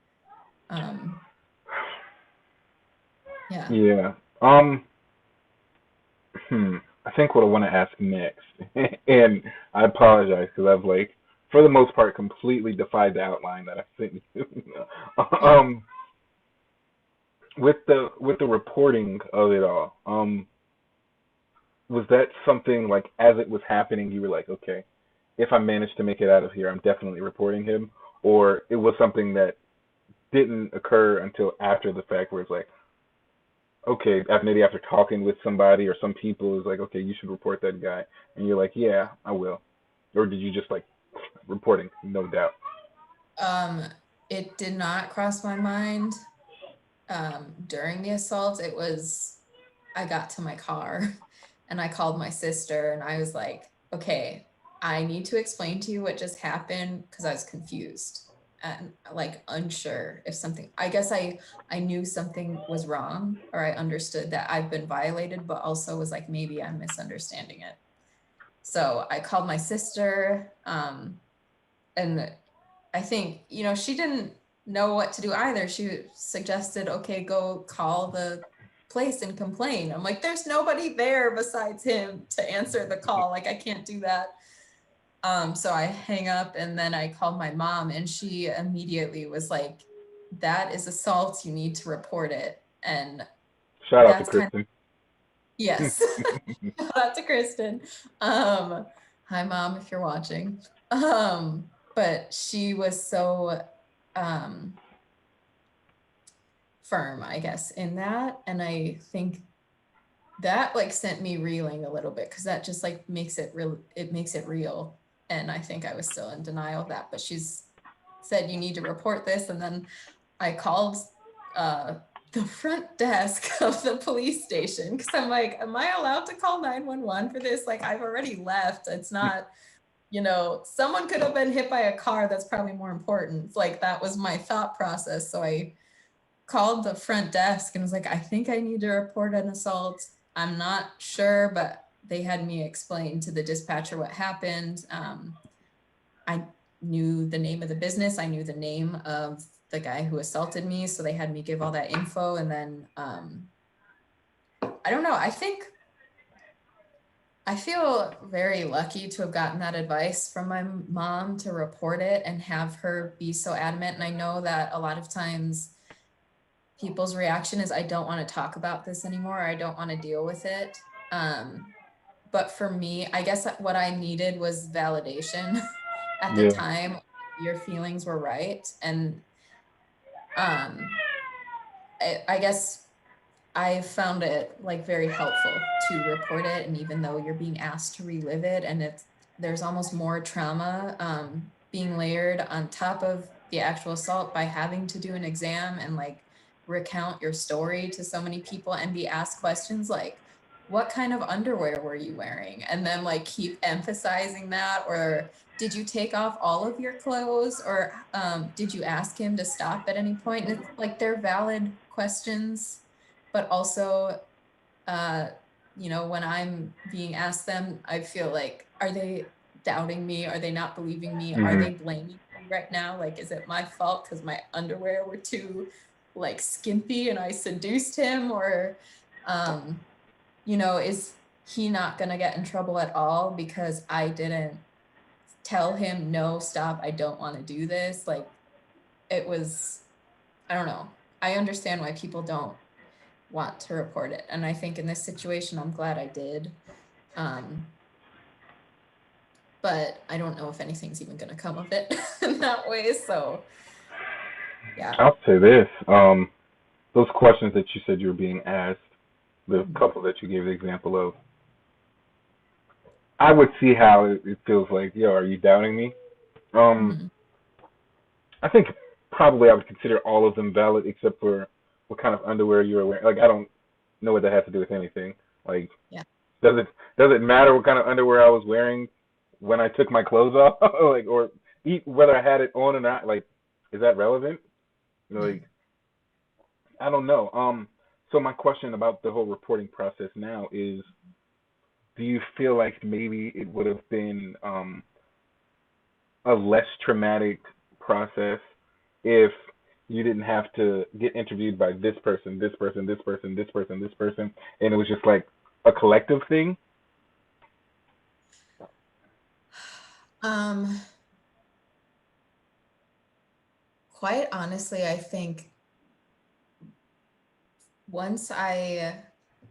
Yeah. Yeah. I think what I want to ask next, and I apologize because I've like, for the most part, completely defied the outline that I sent you. um, with the reporting of it all, was that something like as it was happening, you were like, okay, if I manage to make it out of here, I'm definitely reporting him, or it was something that didn't occur until after the fact, where it's like, okay, maybe after talking with somebody or some people, is like, okay, you should report that guy, and you're like, yeah, I will, or did you just like reporting, no doubt? It did not cross my mind during the assault. I got to my car and I called my sister and I was like, okay, I need to explain to you what just happened, because I was confused and like unsure if something, I guess I knew something was wrong, or I understood that I've been violated, but also was like, maybe I'm misunderstanding it. So I called my sister. And I think, she didn't know what to do either. She suggested, okay, go call the place and complain. I'm like, there's nobody there besides him to answer the call. Like, I can't do that. So I hang up and then I called my mom and she immediately was like, that is assault. You need to report it. And Shout out to that's kind of, Kristen. yes. Shout out to Kristen. Hi mom, if you're watching. But she was so firm, I guess, in that. And I think that like sent me reeling a little bit because that just like makes it real. It makes it real. And I think I was still in denial of that. But she's said, you need to report this. And then I called the front desk of the police station because I'm like, am I allowed to call 911 for this? Like, I've already left. It's not, someone could have been hit by a car. That's probably more important. Like, that was my thought process. So I called the front desk and was like, I think I need to report an assault. I'm not sure, but they had me explain to the dispatcher what happened. I knew the name of the business. I knew the name of the guy who assaulted me. So they had me give all that info. And then I don't know. I feel very lucky to have gotten that advice from my mom to report it and have her be so adamant. And I know that a lot of times people's reaction is, I don't want to talk about this anymore. I don't want to deal with it. But for me, I guess what I needed was validation at the Yeah. time. Your feelings were right. And I guess I found it like very helpful to report it. And even though you're being asked to relive it and there's almost more trauma being layered on top of the actual assault by having to do an exam and like recount your story to so many people and be asked questions like, what kind of underwear were you wearing? And then like keep emphasizing that, or did you take off all of your clothes, or did you ask him to stop at any point? And it's like, they're valid questions, but also, when I'm being asked them, I feel like, are they doubting me? Are they not believing me? Are Hmm. they blaming me right now? Like, is it my fault because my underwear were too like skimpy and I seduced him? Or, is he not going to get in trouble at all because I didn't tell him, no, stop, I don't want to do this? Like, it was, I don't know. I understand why people don't want to report it. And I think in this situation, I'm glad I did. But I don't know if anything's even going to come of it in that way. So, yeah. I'll say this. Those questions that you said you were being asked, the Mhm. couple that you gave the example of, I would see how it feels like, yo, are you doubting me? Um, Mhm. I think probably I would consider all of them valid except for what kind of underwear you were wearing. Like, I don't know what that has to do with anything. Like, Yeah. does it matter what kind of underwear I was wearing when I took my clothes off? Like, or whether I had it on or not? Like, is that relevant? Like, Mhm. I don't know. So my question about the whole reporting process now is, do you feel like maybe it would have been a less traumatic process if you didn't have to get interviewed by this person, this person, this person, this person, this person, and it was just like a collective thing? Um, Quite honestly, I think once I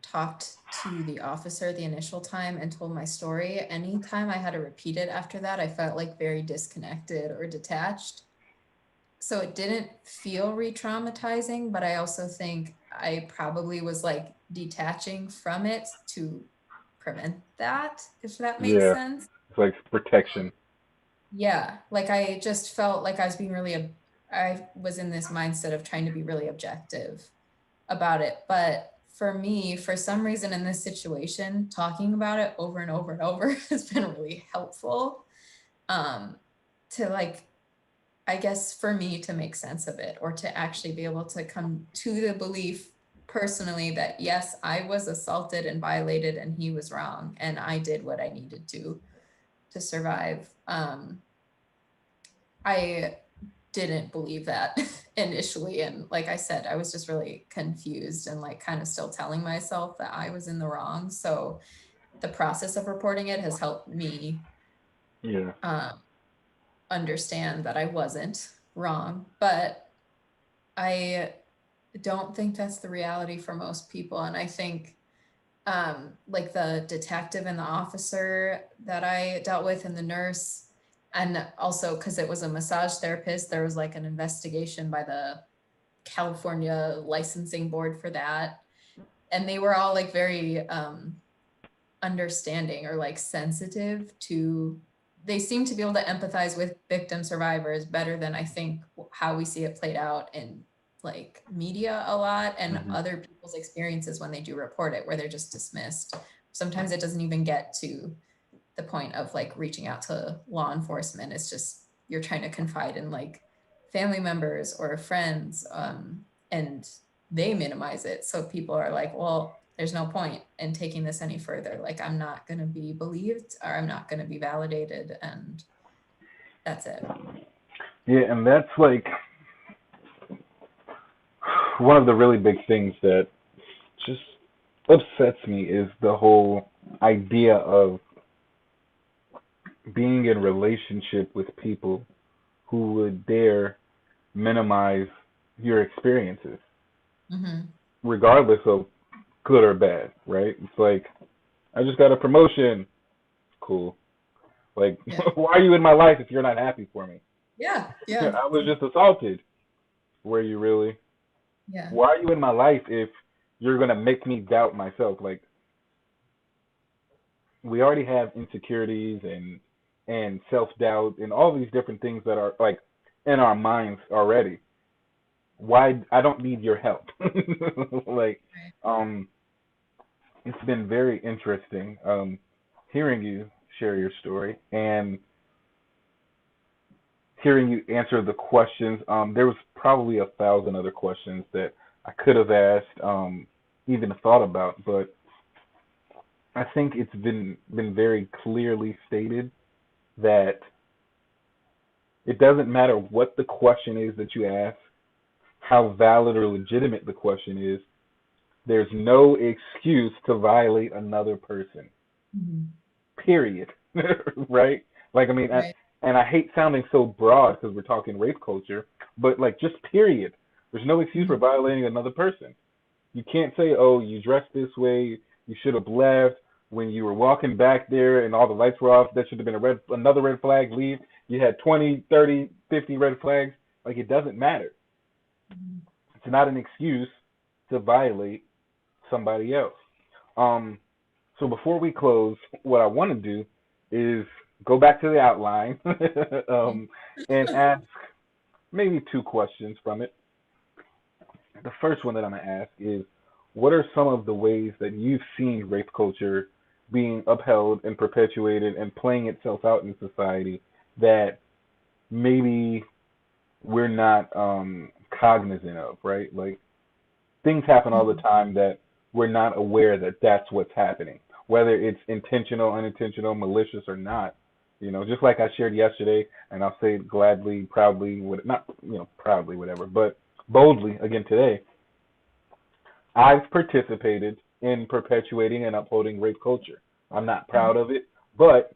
talked to the officer the initial time and told my story, anytime I had to repeat it after that, I felt like very disconnected or detached. So it didn't feel re-traumatizing, but I also think I probably was like detaching from it to prevent that, if that makes Yeah, sense. it's like protection. Yeah, like I just felt like I was being really, I was in this mindset of trying to be really objective about it. But for me, for some reason in this situation, talking about it over and over and over has been really helpful. Um, to like, I guess for me to make sense of it, or to actually be able to come to the belief personally that yes, I was assaulted and violated and he was wrong and I did what I needed to survive. I didn't believe that initially. And like I said, I was just really confused and like kind of still telling myself that I was in the wrong. So the process of reporting it has helped me Yeah. um, understand that I wasn't wrong. But I don't think that's the reality for most people. And I think like the detective and the officer that I dealt with and the nurse, and also because it was a massage therapist, there was like an investigation by the California licensing board for that. And they were all like very understanding or like sensitive to, they seem to be able to empathize with victim survivors better than I think how we see it played out in like media a lot and Hmm. other people's experiences when they do report it, where they're just dismissed. Sometimes it doesn't even get to the point of like reaching out to law enforcement. It's just you're trying to confide in like family members or friends, and they minimize it. So people are like, well, there's no point in taking this any further. Like, I'm not going to be believed or I'm not going to be validated. And that's it. Yeah, and that's like one of the really big things that just upsets me is the whole idea of being in relationship with people who would dare minimize your experiences, Mm-hmm. regardless of good or bad, right? It's like, I just got a promotion. Cool. Like, Yeah. why are you in my life if you're not happy for me? Yeah. Yeah. I was just assaulted. Were you really? Yeah. Why are you in my life if you're gonna make me doubt myself? Like, we already have insecurities and self doubt and all these different things that are like in our minds already. Why I don't need your help. Like, Right. um, it's been very interesting hearing you share your story and hearing you answer the questions. There was probably 1,000 other questions that I could have asked, even thought about, but I think it's been very clearly stated that it doesn't matter what the question is that you ask, how valid or legitimate the question is. There's no excuse to violate another person. Mm-hmm. Period. Right? Like, I mean, Right. and I hate sounding so broad because we're talking rape culture, but like, just period. There's no excuse Mm-hmm. for violating another person. You can't say, "Oh, you dressed this way. You should have left when you were walking back there and all the lights were off. That should have been another red flag. Leave." You had 20, 30, 50 red flags. Like, it doesn't matter. Mm-hmm. It's not an excuse to violate somebody else. Um, so before we close, what I want to do is go back to the outline um, and ask maybe two questions from it. The first one that I'm going to ask is, what are some of the ways that you've seen rape culture being upheld and perpetuated and playing itself out in society that maybe we're not cognizant of, right? Like, things happen all the Mm-hmm. time that we're not aware that that's what's happening, whether it's intentional, unintentional, malicious, or not. Just like I shared yesterday, and I'll say it gladly, proudly, not proudly, whatever, but boldly again today. I've participated in perpetuating and upholding rape culture. I'm not proud of it, but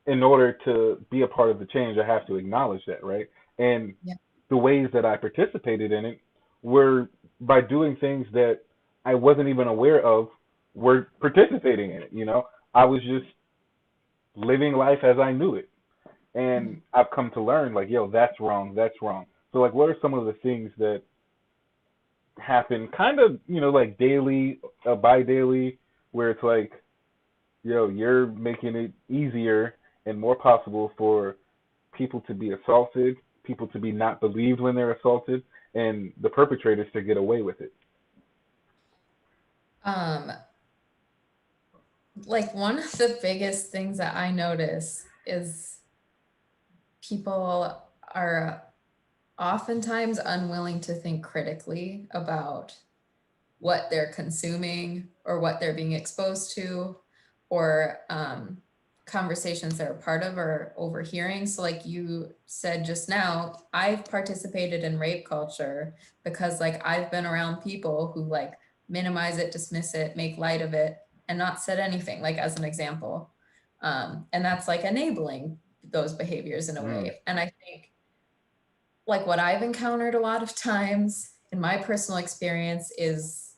in order to be a part of the change, I have to acknowledge that, right? And Yeah. the ways that I participated in it were by doing things that I wasn't even aware of were participating in it. I was just living life as I knew it. And Mm-hmm. I've come to learn, like, yo, that's wrong, that's wrong. So, like, what are some of the things that happen kind of, like daily, by daily, where it's like, yo, you're making it easier and more possible for people to be assaulted, people to be not believed when they're assaulted, and the perpetrators to get away with it. Um, like one of the biggest things that I notice is people are oftentimes unwilling to think critically about what they're consuming or what they're being exposed to, or conversations they're a part of or overhearing. So like you said just now, I've participated in rape culture because like I've been around people who like minimize it, dismiss it, make light of it, and not said anything, like as an example. And that's like enabling those behaviors in a Mm. way. And I think like what I've encountered a lot of times in my personal experience is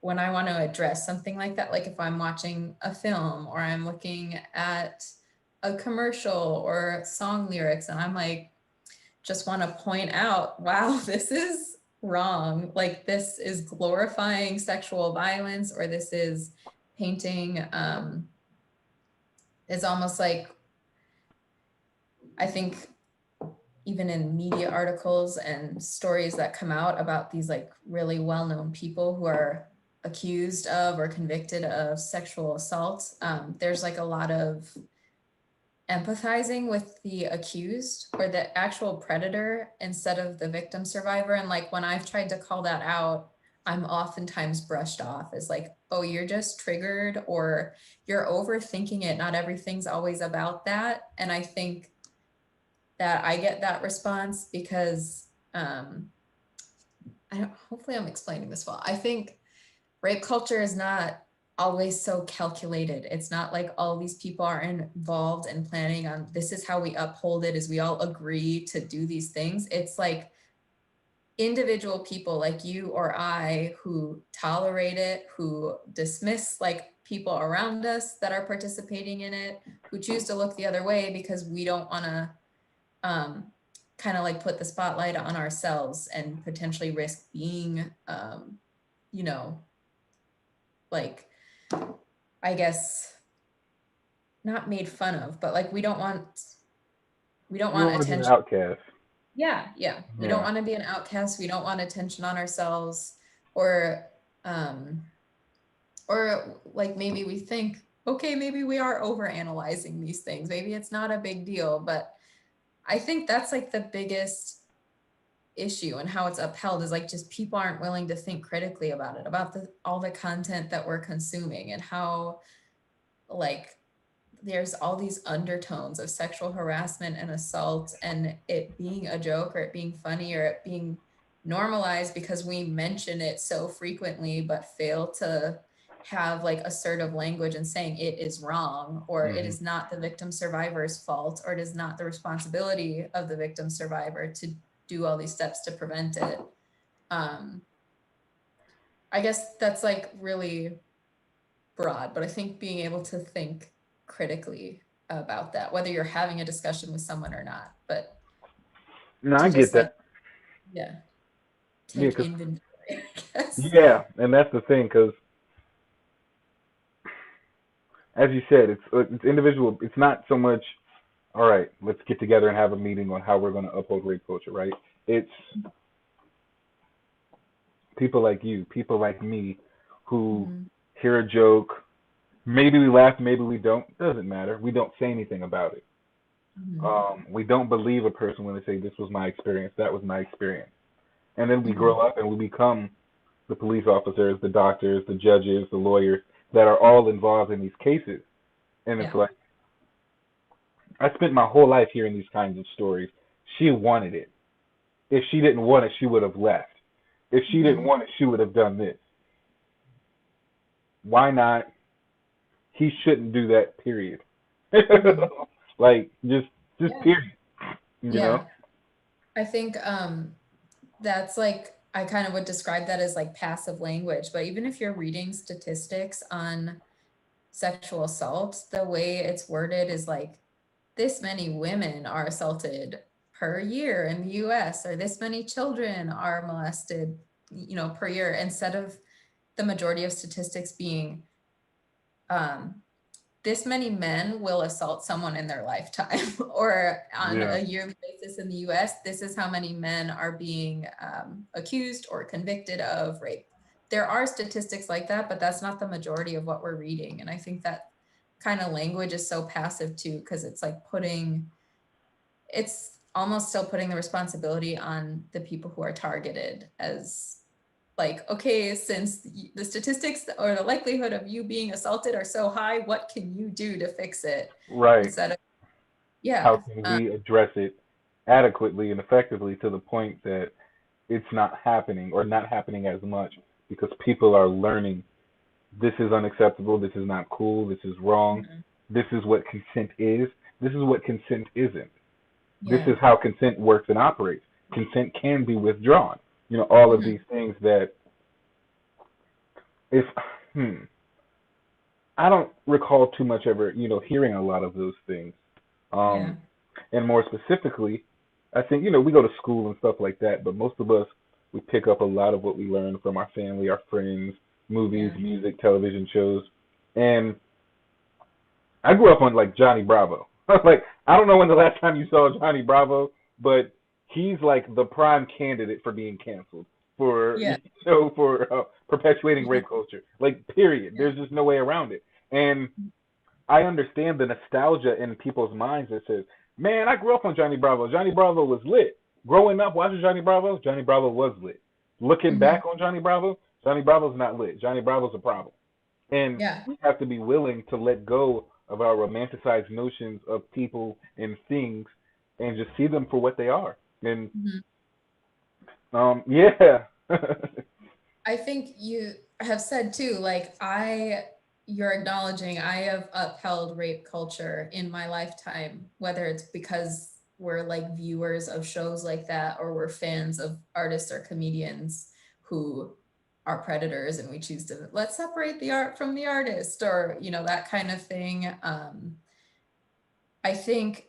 when I want to address something like that, like if I'm watching a film or I'm looking at a commercial or song lyrics and I'm like, just want to point out, wow, this is wrong. Like this is glorifying sexual violence, or this is painting, is almost like, I think even in media articles and stories that come out about these like really well-known people who are accused of or convicted of sexual assault, there's like a lot of empathizing with the accused or the actual predator instead of the victim survivor. And like when I've tried to call that out, I'm oftentimes brushed off as like, oh, you're just triggered or you're overthinking it. Not everything's always about that. And I think that I get that response because hopefully I'm explaining this well. I think rape culture is not always so calculated. It's not like all these people are involved in planning on this is how we uphold it, is we all agree to do these things. It's like individual people like you or I who tolerate it, who dismiss like people around us that are participating in it, who choose to look the other way because we don't want to kind of like put the spotlight on ourselves and potentially risk being, you know, like, I guess not made fun of, but like we don't want You don't want to be an attention. outcast. Yeah. We don't Yeah. want to be an outcast. We don't want attention on ourselves, or um or like maybe we think, okay, maybe we are over analyzing these things. Maybe it's not a big deal, but I think that's like the biggest issue and how it's upheld is like just people aren't willing to think critically about it, about all the content that we're consuming and how like there's all these undertones of sexual harassment and assault and it being a joke or it being funny or it being normalized because we mention it so frequently but fail to have like assertive language and saying it is wrong or it Hmm. is not the victim survivor's fault or it is not the responsibility of the victim survivor to do all these steps to prevent it. um I guess that's like really broad, but I think being able to think critically about that, whether you're having a discussion with someone or not, but No, to I get just like, that. yeah, Yeah, take cause inventory, I guess. yeah, and that's the thing. Cause as you said, it's individual. It's not so much. All right, let's get together and have a meeting on how we're going to uphold rape culture. Right? It's people like you, people like me, who Mhm, hear a joke. Maybe we laugh, maybe we don't. Doesn't matter. We don't say anything about it. mhm, We don't believe a person when they say this was my experience, that was my experience, and then we mhm, grow up and we become the police officers, the doctors, the judges, the lawyers that are all involved in these cases. And it's yeah. like I spent my whole life hearing these kinds of stories. She wanted it. If she didn't want it, she would have left. If she didn't Mhm, want it, she would have done this. Why not? He shouldn't do that. Period. mhm, Like just yeah, period. You know? yeah. I think that's like I kind of would describe that as like passive language, but even if you're reading statistics on sexual assault, the way it's worded is like this many women are assaulted per year in the US, or this many children are molested, per year, instead of the majority of statistics being um, this many men will assault someone in their lifetime, or on Yeah. a yearly basis in the US, this is how many men are being accused or convicted of rape. There are statistics like that, but that's not the majority of what we're reading. And I think that kind of language is so passive too, because it's like it's almost still putting the responsibility on the people who are targeted as like, okay, since the statistics or the likelihood of you being assaulted are so high, what can you do to fix it? Right. Instead of, How yeah, can we address it adequately and effectively to the point that it's not happening or not happening as much because people are learning this is unacceptable, this is not cool, this is wrong, mhm, this is what consent is, this is what consent isn't. This yeah, is how consent works and operates. Consent can be withdrawn. All of mhm, these things that if hmm, I don't recall too much ever, hearing a lot of those things. yeah, Um, and more specifically, I think, we go to school and stuff like that, but most of us, we pick up a lot of what we learn from our family, our friends, movies, yeah, music, television shows. And I grew up on like Johnny Bravo. Like, I don't know when the last time you saw Johnny Bravo, but he's like the prime candidate for being canceled for yeah, for perpetuating yeah, rape culture. Like, period. yeah, There's just no way around it. And I understand the nostalgia in people's minds that says, "Man, I grew up on Johnny Bravo. Johnny Bravo was lit. Growing up watching Johnny Bravo was lit. Looking mhm, back on Johnny Bravo's not lit. Johnny Bravo's a problem." And yeah, we have to be willing to let go of our romanticized notions of people and things and just see them for what they are. And mhm. yeah. I think you have said too, like you're acknowledging I have upheld rape culture in my lifetime, whether it's because we're like viewers of shows like that or we're fans of artists or comedians who are predators and we choose to let's separate the art from the artist or, that kind of thing. I think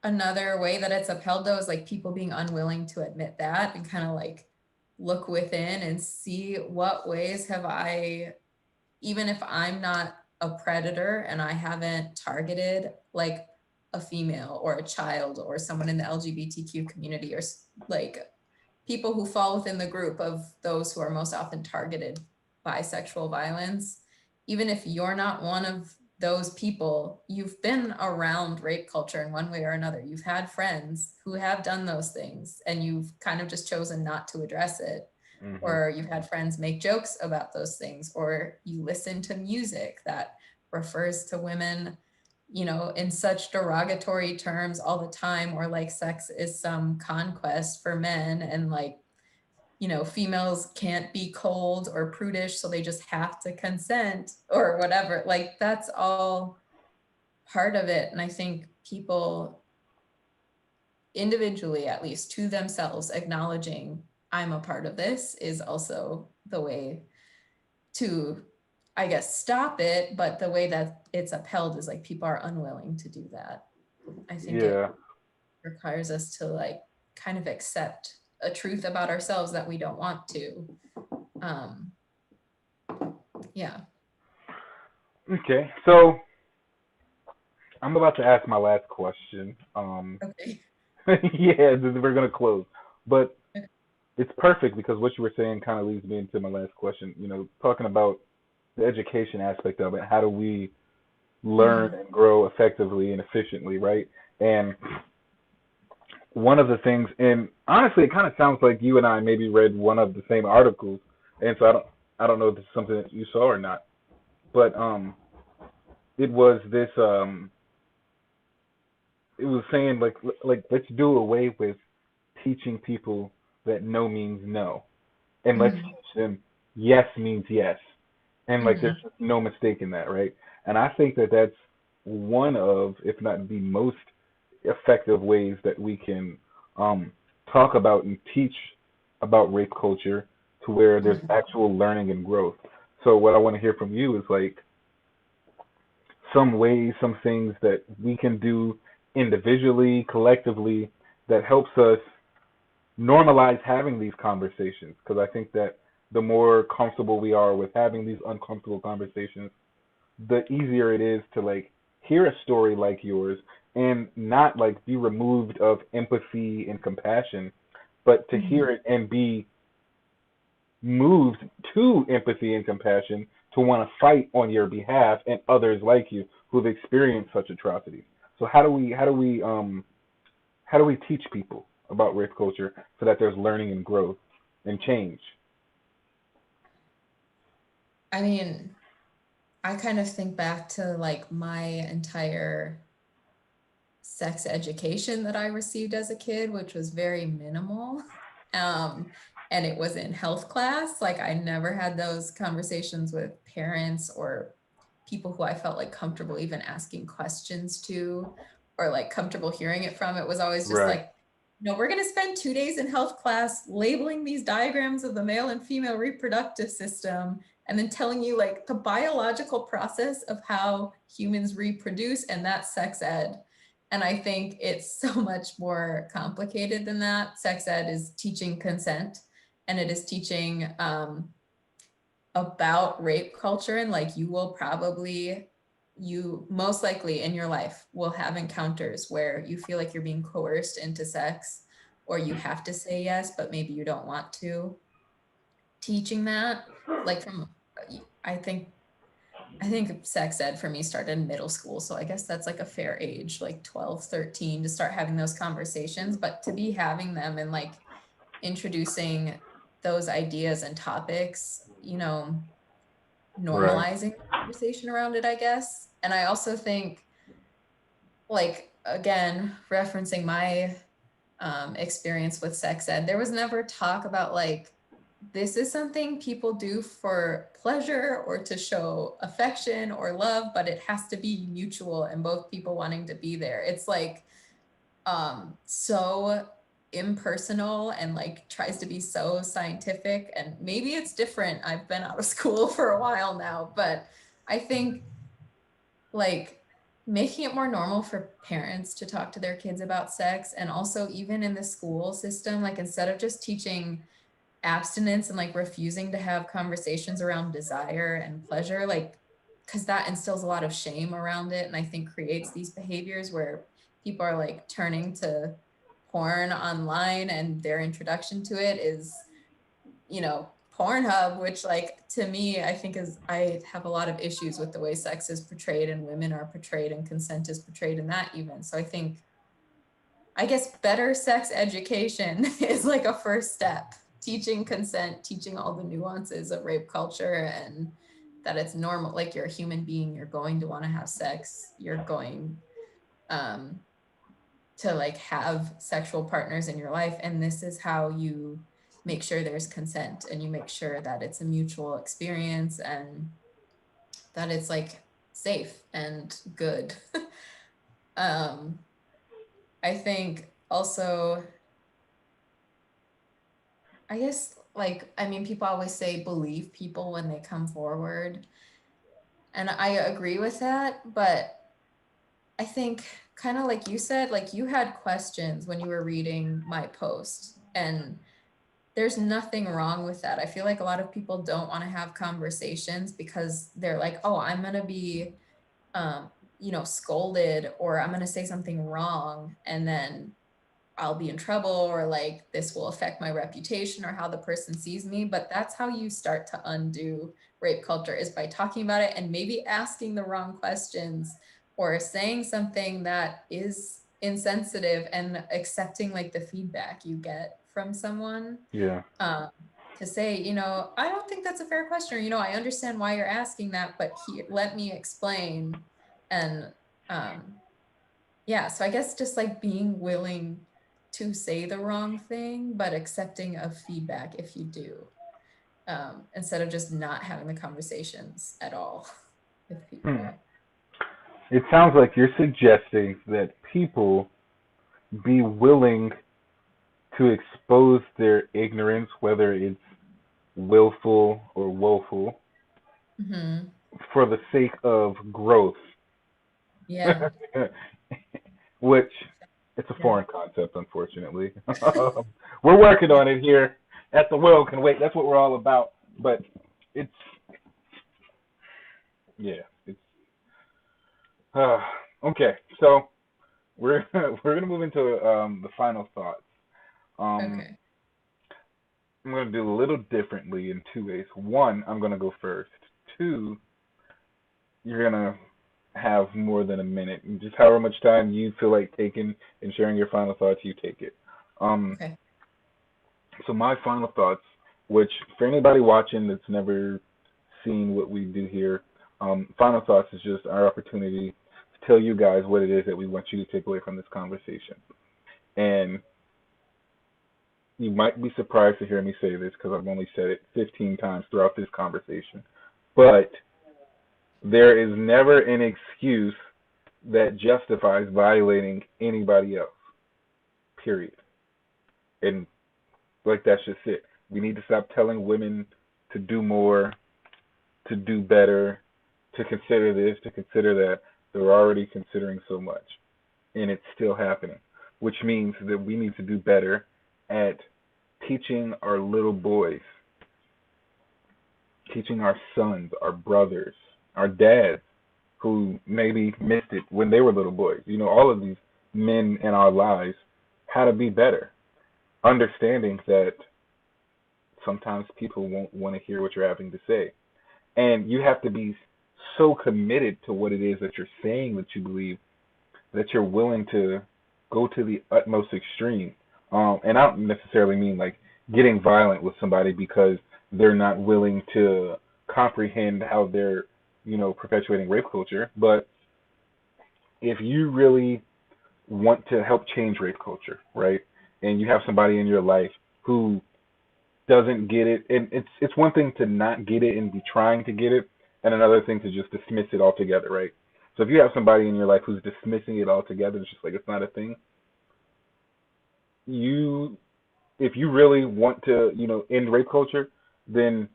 another way that it's upheld though is like people being unwilling to admit that and kind of like look within and see what ways have I, even if I'm not a predator and I haven't targeted like a female or a child or someone in the LGBTQ community or like people who fall within the group of those who are most often targeted by sexual violence, even if you're not one of those people, you've been around rape culture in one way or another. You've had friends who have done those things and you've kind of just chosen not to address it. Hmm. Or you've had friends make jokes about those things, or you listen to music that refers to women in such derogatory terms all the time, or like sex is some conquest for men and like, females can't be cold or prudish, so they just have to consent or whatever. Like that's all part of it. And I think people individually, at least to themselves, acknowledging I'm a part of this is also the way to, I guess, stop it. But the way that it's upheld is like people are unwilling to do that. I think it Yeah. requires us to like kind of accept a truth about ourselves that we don't want to. Um, yeah. Okay. So I'm about to ask my last question. Okay. Yeah, we're gonna close, but it's perfect because what you were saying kind of leads me into my last question. Talking about the education aspect of it. How do we learn Mhm. and grow effectively and efficiently, right? And one of the things, and honestly, it kind of sounds like you and I maybe read one of the same articles, and so I don't know if this is something that you saw or not, but it was this it was saying like let's do away with teaching people that no means no, and let's Mhm. teach them yes means yes, and like there's Mhm. just no mistake in that, right? And I think that that's one of, if not the most effective ways that we can um, talk about and teach about rape culture to where there's Mhm. actual learning and growth. So what I want to hear from you is like some ways, some things that we can do individually, collectively, that helps us normalize having these conversations. Because I think that the more comfortable we are with having these uncomfortable conversations, the easier it is to like hear a story like yours and not like be removed of empathy and compassion, but to Mhm. hear it and be moved to empathy and compassion to want to fight on your behalf and others like you who've experienced such atrocities. So how do we teach people about rape culture so that there's learning and growth and change? I mean, I kind of think back to like my entire sex education that I received as a kid, which was very minimal. Um, and it was in health class. Like I never had those conversations with parents or people who I felt like comfortable even asking questions to or like comfortable hearing it from. It was always just Right. like, no, we're going to spend 2 days in health class labeling these diagrams of the male and female reproductive system and then telling you like the biological process of how humans reproduce, and that's sex ed. And I think it's so much more complicated than that. Sex ed is teaching consent, and it is teaching about rape culture. And like you most likely in your life will have encounters where you feel like you're being coerced into sex, or you have to say yes, but maybe you don't want to. Teaching that, like from, I think I think sex ed for me started in middle school. So I guess that's like a fair age, like 12, 13, to start having those conversations. But to be having them and like introducing those ideas and topics, Right. normalizing the conversation around it, I guess. And I also think, like, again, referencing my experience with sex ed, there was never talk about like, this is something people do for pleasure or to show affection or love, but it has to be mutual and both people wanting to be there. It's like so impersonal and like tries to be so scientific, and maybe it's different. I've been out of school for a while now, but I think like making it more normal for parents to talk to their kids about sex, and also even in the school system, like instead of just teaching abstinence and like refusing to have conversations around desire and pleasure, like, because that instills a lot of shame around it, and I think creates these behaviors where people are like turning to porn online, and their introduction to it is, Pornhub, which like to me, I think I have a lot of issues with the way sex is portrayed and women are portrayed and consent is portrayed in that even. So I think, I guess, better sex education is like a first step. Teaching consent, teaching all the nuances of rape culture, and that it's normal. Like you're a human being, you're going to want to have sex, you're going um, to like have sexual partners in your life. And this is how you make sure there's consent, and you make sure that it's a mutual experience and that it's like safe and good. um, I think also, I guess, like, I mean, people always say believe people when they come forward. And I agree with that. But I think, kind of like you said, like you had questions when you were reading my post. And there's nothing wrong with that. I feel like a lot of people don't want to have conversations because they're like, oh, I'm going to be, um, scolded, or I'm going to say something wrong. And then I'll be in trouble, or like this will affect my reputation or how the person sees me. But that's how you start to undo rape culture, is by talking about it and maybe asking the wrong questions or saying something that is insensitive, and accepting like the feedback you get from someone, Yeah. um, to say, I don't think that's a fair question, or, I understand why you're asking that, but here, let me explain. And um, yeah, so I guess just like being willing to say the wrong thing, but accepting of feedback if you do, instead of just not having the conversations at all with Hmm. people. It sounds like you're suggesting that people be willing to expose their ignorance, whether it's willful or woeful, Hmm. for the sake of growth, Yeah. which it's a Yeah. foreign concept, unfortunately. We're working on it here at the World Can Wait. That's what we're all about. But it's, yeah, it's uh, okay. So we're gonna move into the final thoughts. Um, Okay. I'm gonna do a little differently in two ways. One, I'm gonna go first. Two, you're gonna have more than a minute, and just however much time you feel like taking and sharing your final thoughts, you take it. Um, Okay. so my final thoughts, which for anybody watching that's never seeing what we do here. Final thoughts is just our opportunity to tell you guys what it is that we want you to take away from this conversation. And you might be surprised to hear me say this because I've only said it 15 times throughout this conversation. But there is never an excuse that justifies violating anybody else, period. And like that's just it. We need to stop telling women to do more, to do better, to consider this, to consider that. They're already considering so much, and it's still happening, which means that we need to do better at teaching our little boys, teaching our sons, our brothers, our dads who maybe missed it when they were little boys. All of these men in our lives, how to be better, understanding that sometimes people won't want to hear what you're having to say. And you have to be so committed to what it is that you're saying that you believe that you're willing to go to the utmost extreme. And I don't necessarily mean like getting violent with somebody because they're not willing to comprehend how they're, perpetuating rape culture. But if you really want to help change rape culture, right, and you have somebody in your life who doesn't get it, and it's one thing to not get it and be trying to get it, and another thing to just dismiss it altogether, right? So if you have somebody in your life who's dismissing it altogether, it's just like it's not a thing. If you really want to, end rape culture, then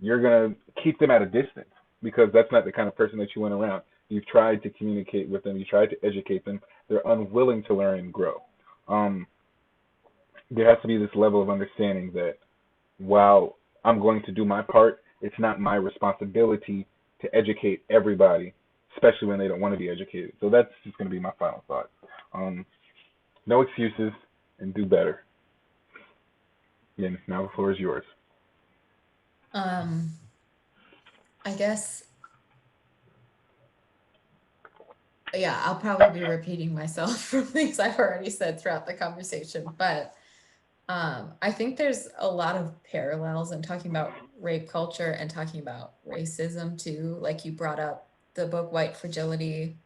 you're gonna keep them at a distance because that's not the kind of person that you want around. You've tried to communicate with them, you tried to educate them. They're unwilling to learn and grow. There has to be this level of understanding that while I'm going to do my part, it's not my responsibility to educate everybody, especially when they don't want to be educated. So that's just going to be my final thought. No excuses and do better. And now the floor is yours. I guess, yeah, I'll probably be repeating myself from things I've already said throughout the conversation, but I think there's a lot of parallels in talking about rape culture and talking about racism too. Like you brought up the book White Fragility.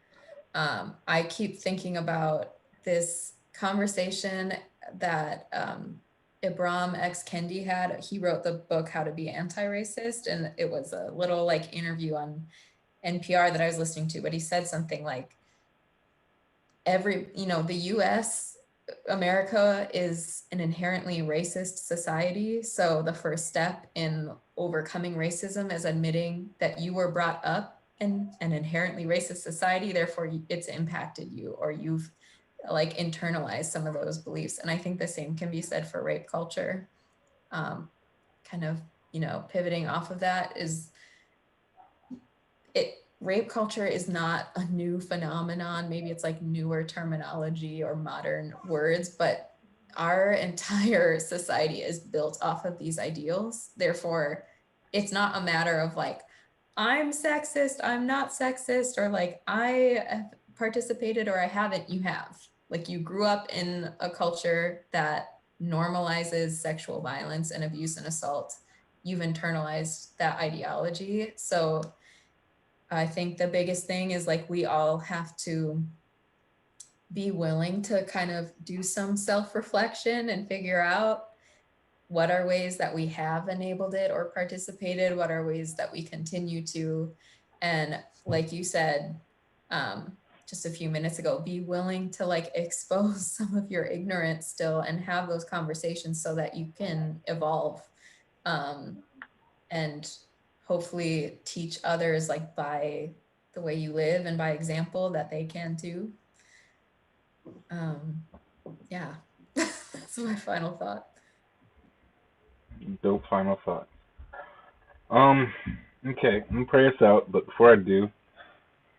I keep thinking about this conversation that Ibram X. Kendi had. He wrote the book How to Be Anti-Racist, and it was a little like interview on NPR that I was listening to, but he said something like the US, America is an inherently racist society. So the first step in overcoming racism is admitting that you were brought up in an inherently racist society. Therefore, it's impacted you or you've like internalized some of those beliefs. And I think the same can be said for rape culture. Kind of, pivoting off of that is rape culture is not a new phenomenon. Maybe it's like newer terminology or modern words, but our entire society is built off of these ideals. Therefore, it's not a matter of like, I'm sexist, I'm not sexist, or like I have participated or I haven't. You have. Like you grew up in a culture that normalizes sexual violence and abuse and assault. You've internalized that ideology. So I think the biggest thing is like we all have to be willing to kind of do some self-reflection and figure out what are ways that we have enabled it or participated, what are ways that we continue to, and like you said just a few minutes ago, be willing to like expose some of your ignorance still and have those conversations so that you can evolve and hopefully teach others like by the way you live and by example that they can too. Yeah, that's my final thought. Dope final thought. Okay, I'm gonna pray us out, but before I do,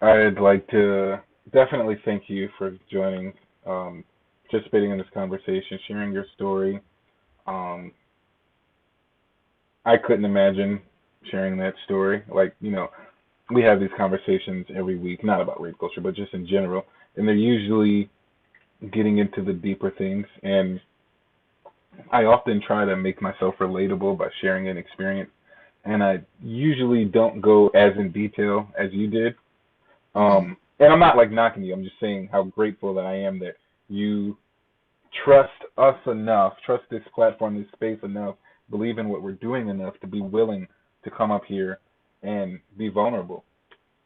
I'd like to definitely thank you for joining, participating in this conversation, sharing your story. Um, I couldn't imagine sharing that story. Like, we have these conversations every week, not about rape culture, but just in general, and they're usually getting into the deeper things. And I often try to make myself relatable by sharing an experience and I usually don't go as in detail as you did. Hmm. And I'm not like knocking you. I'm just saying how grateful that I am that you trust us enough, trust this platform, this space enough, believe in what we're doing enough to be willing to come up here and be vulnerable.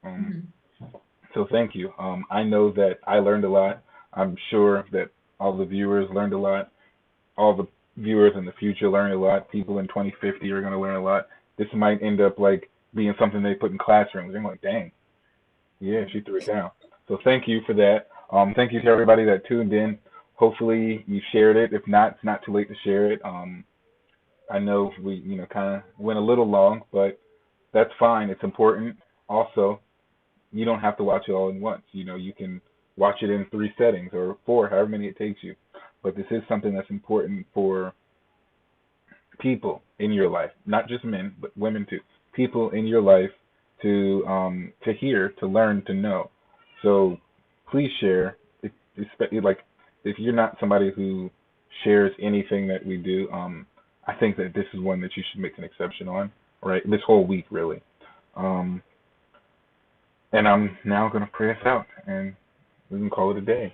Um, Hmm. so thank you. I know that I learned a lot. I'm sure that all the viewers learned a lot. All the viewers in the future learn a lot. People in 2050 are going to learn a lot. This might end up like being something they put in classrooms. They're like, dang, yeah, she threw it down. So thank you for that. Thank you to everybody that tuned in. Hopefully you shared it. If not, it's not too late to share it. I know we, kind of went a little long, but that's fine. It's important. Also, you don't have to watch it all in once. You can watch it in 3 settings or 4, however many it takes you. But this is something that's important for people in your life, not just men, but women too. People in your life to hear, to learn, to know. So please share. Like if you're not somebody who shares anything that we do, I think that this is one that you should make an exception on. Right, this whole week really. Um, and I'm now gonna pray us out, and we can call it a day.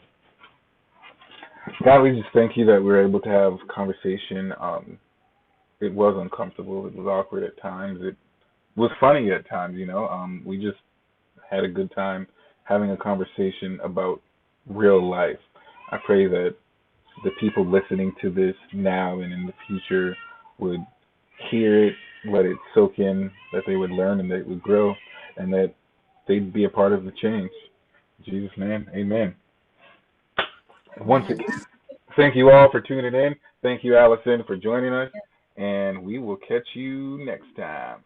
God, we just thank you that we were able to have a conversation. It was uncomfortable. It was awkward at times. It was funny at times. We just had a good time having a conversation about real life. I pray that the people listening to this now and in the future would hear it, let it soak in, that they would learn and they would grow, and that they'd be a part of the change. In Jesus' name, amen. Once Amen. again, thank you all for tuning in. Thank you, Allison, for joining us, and we will catch you next time.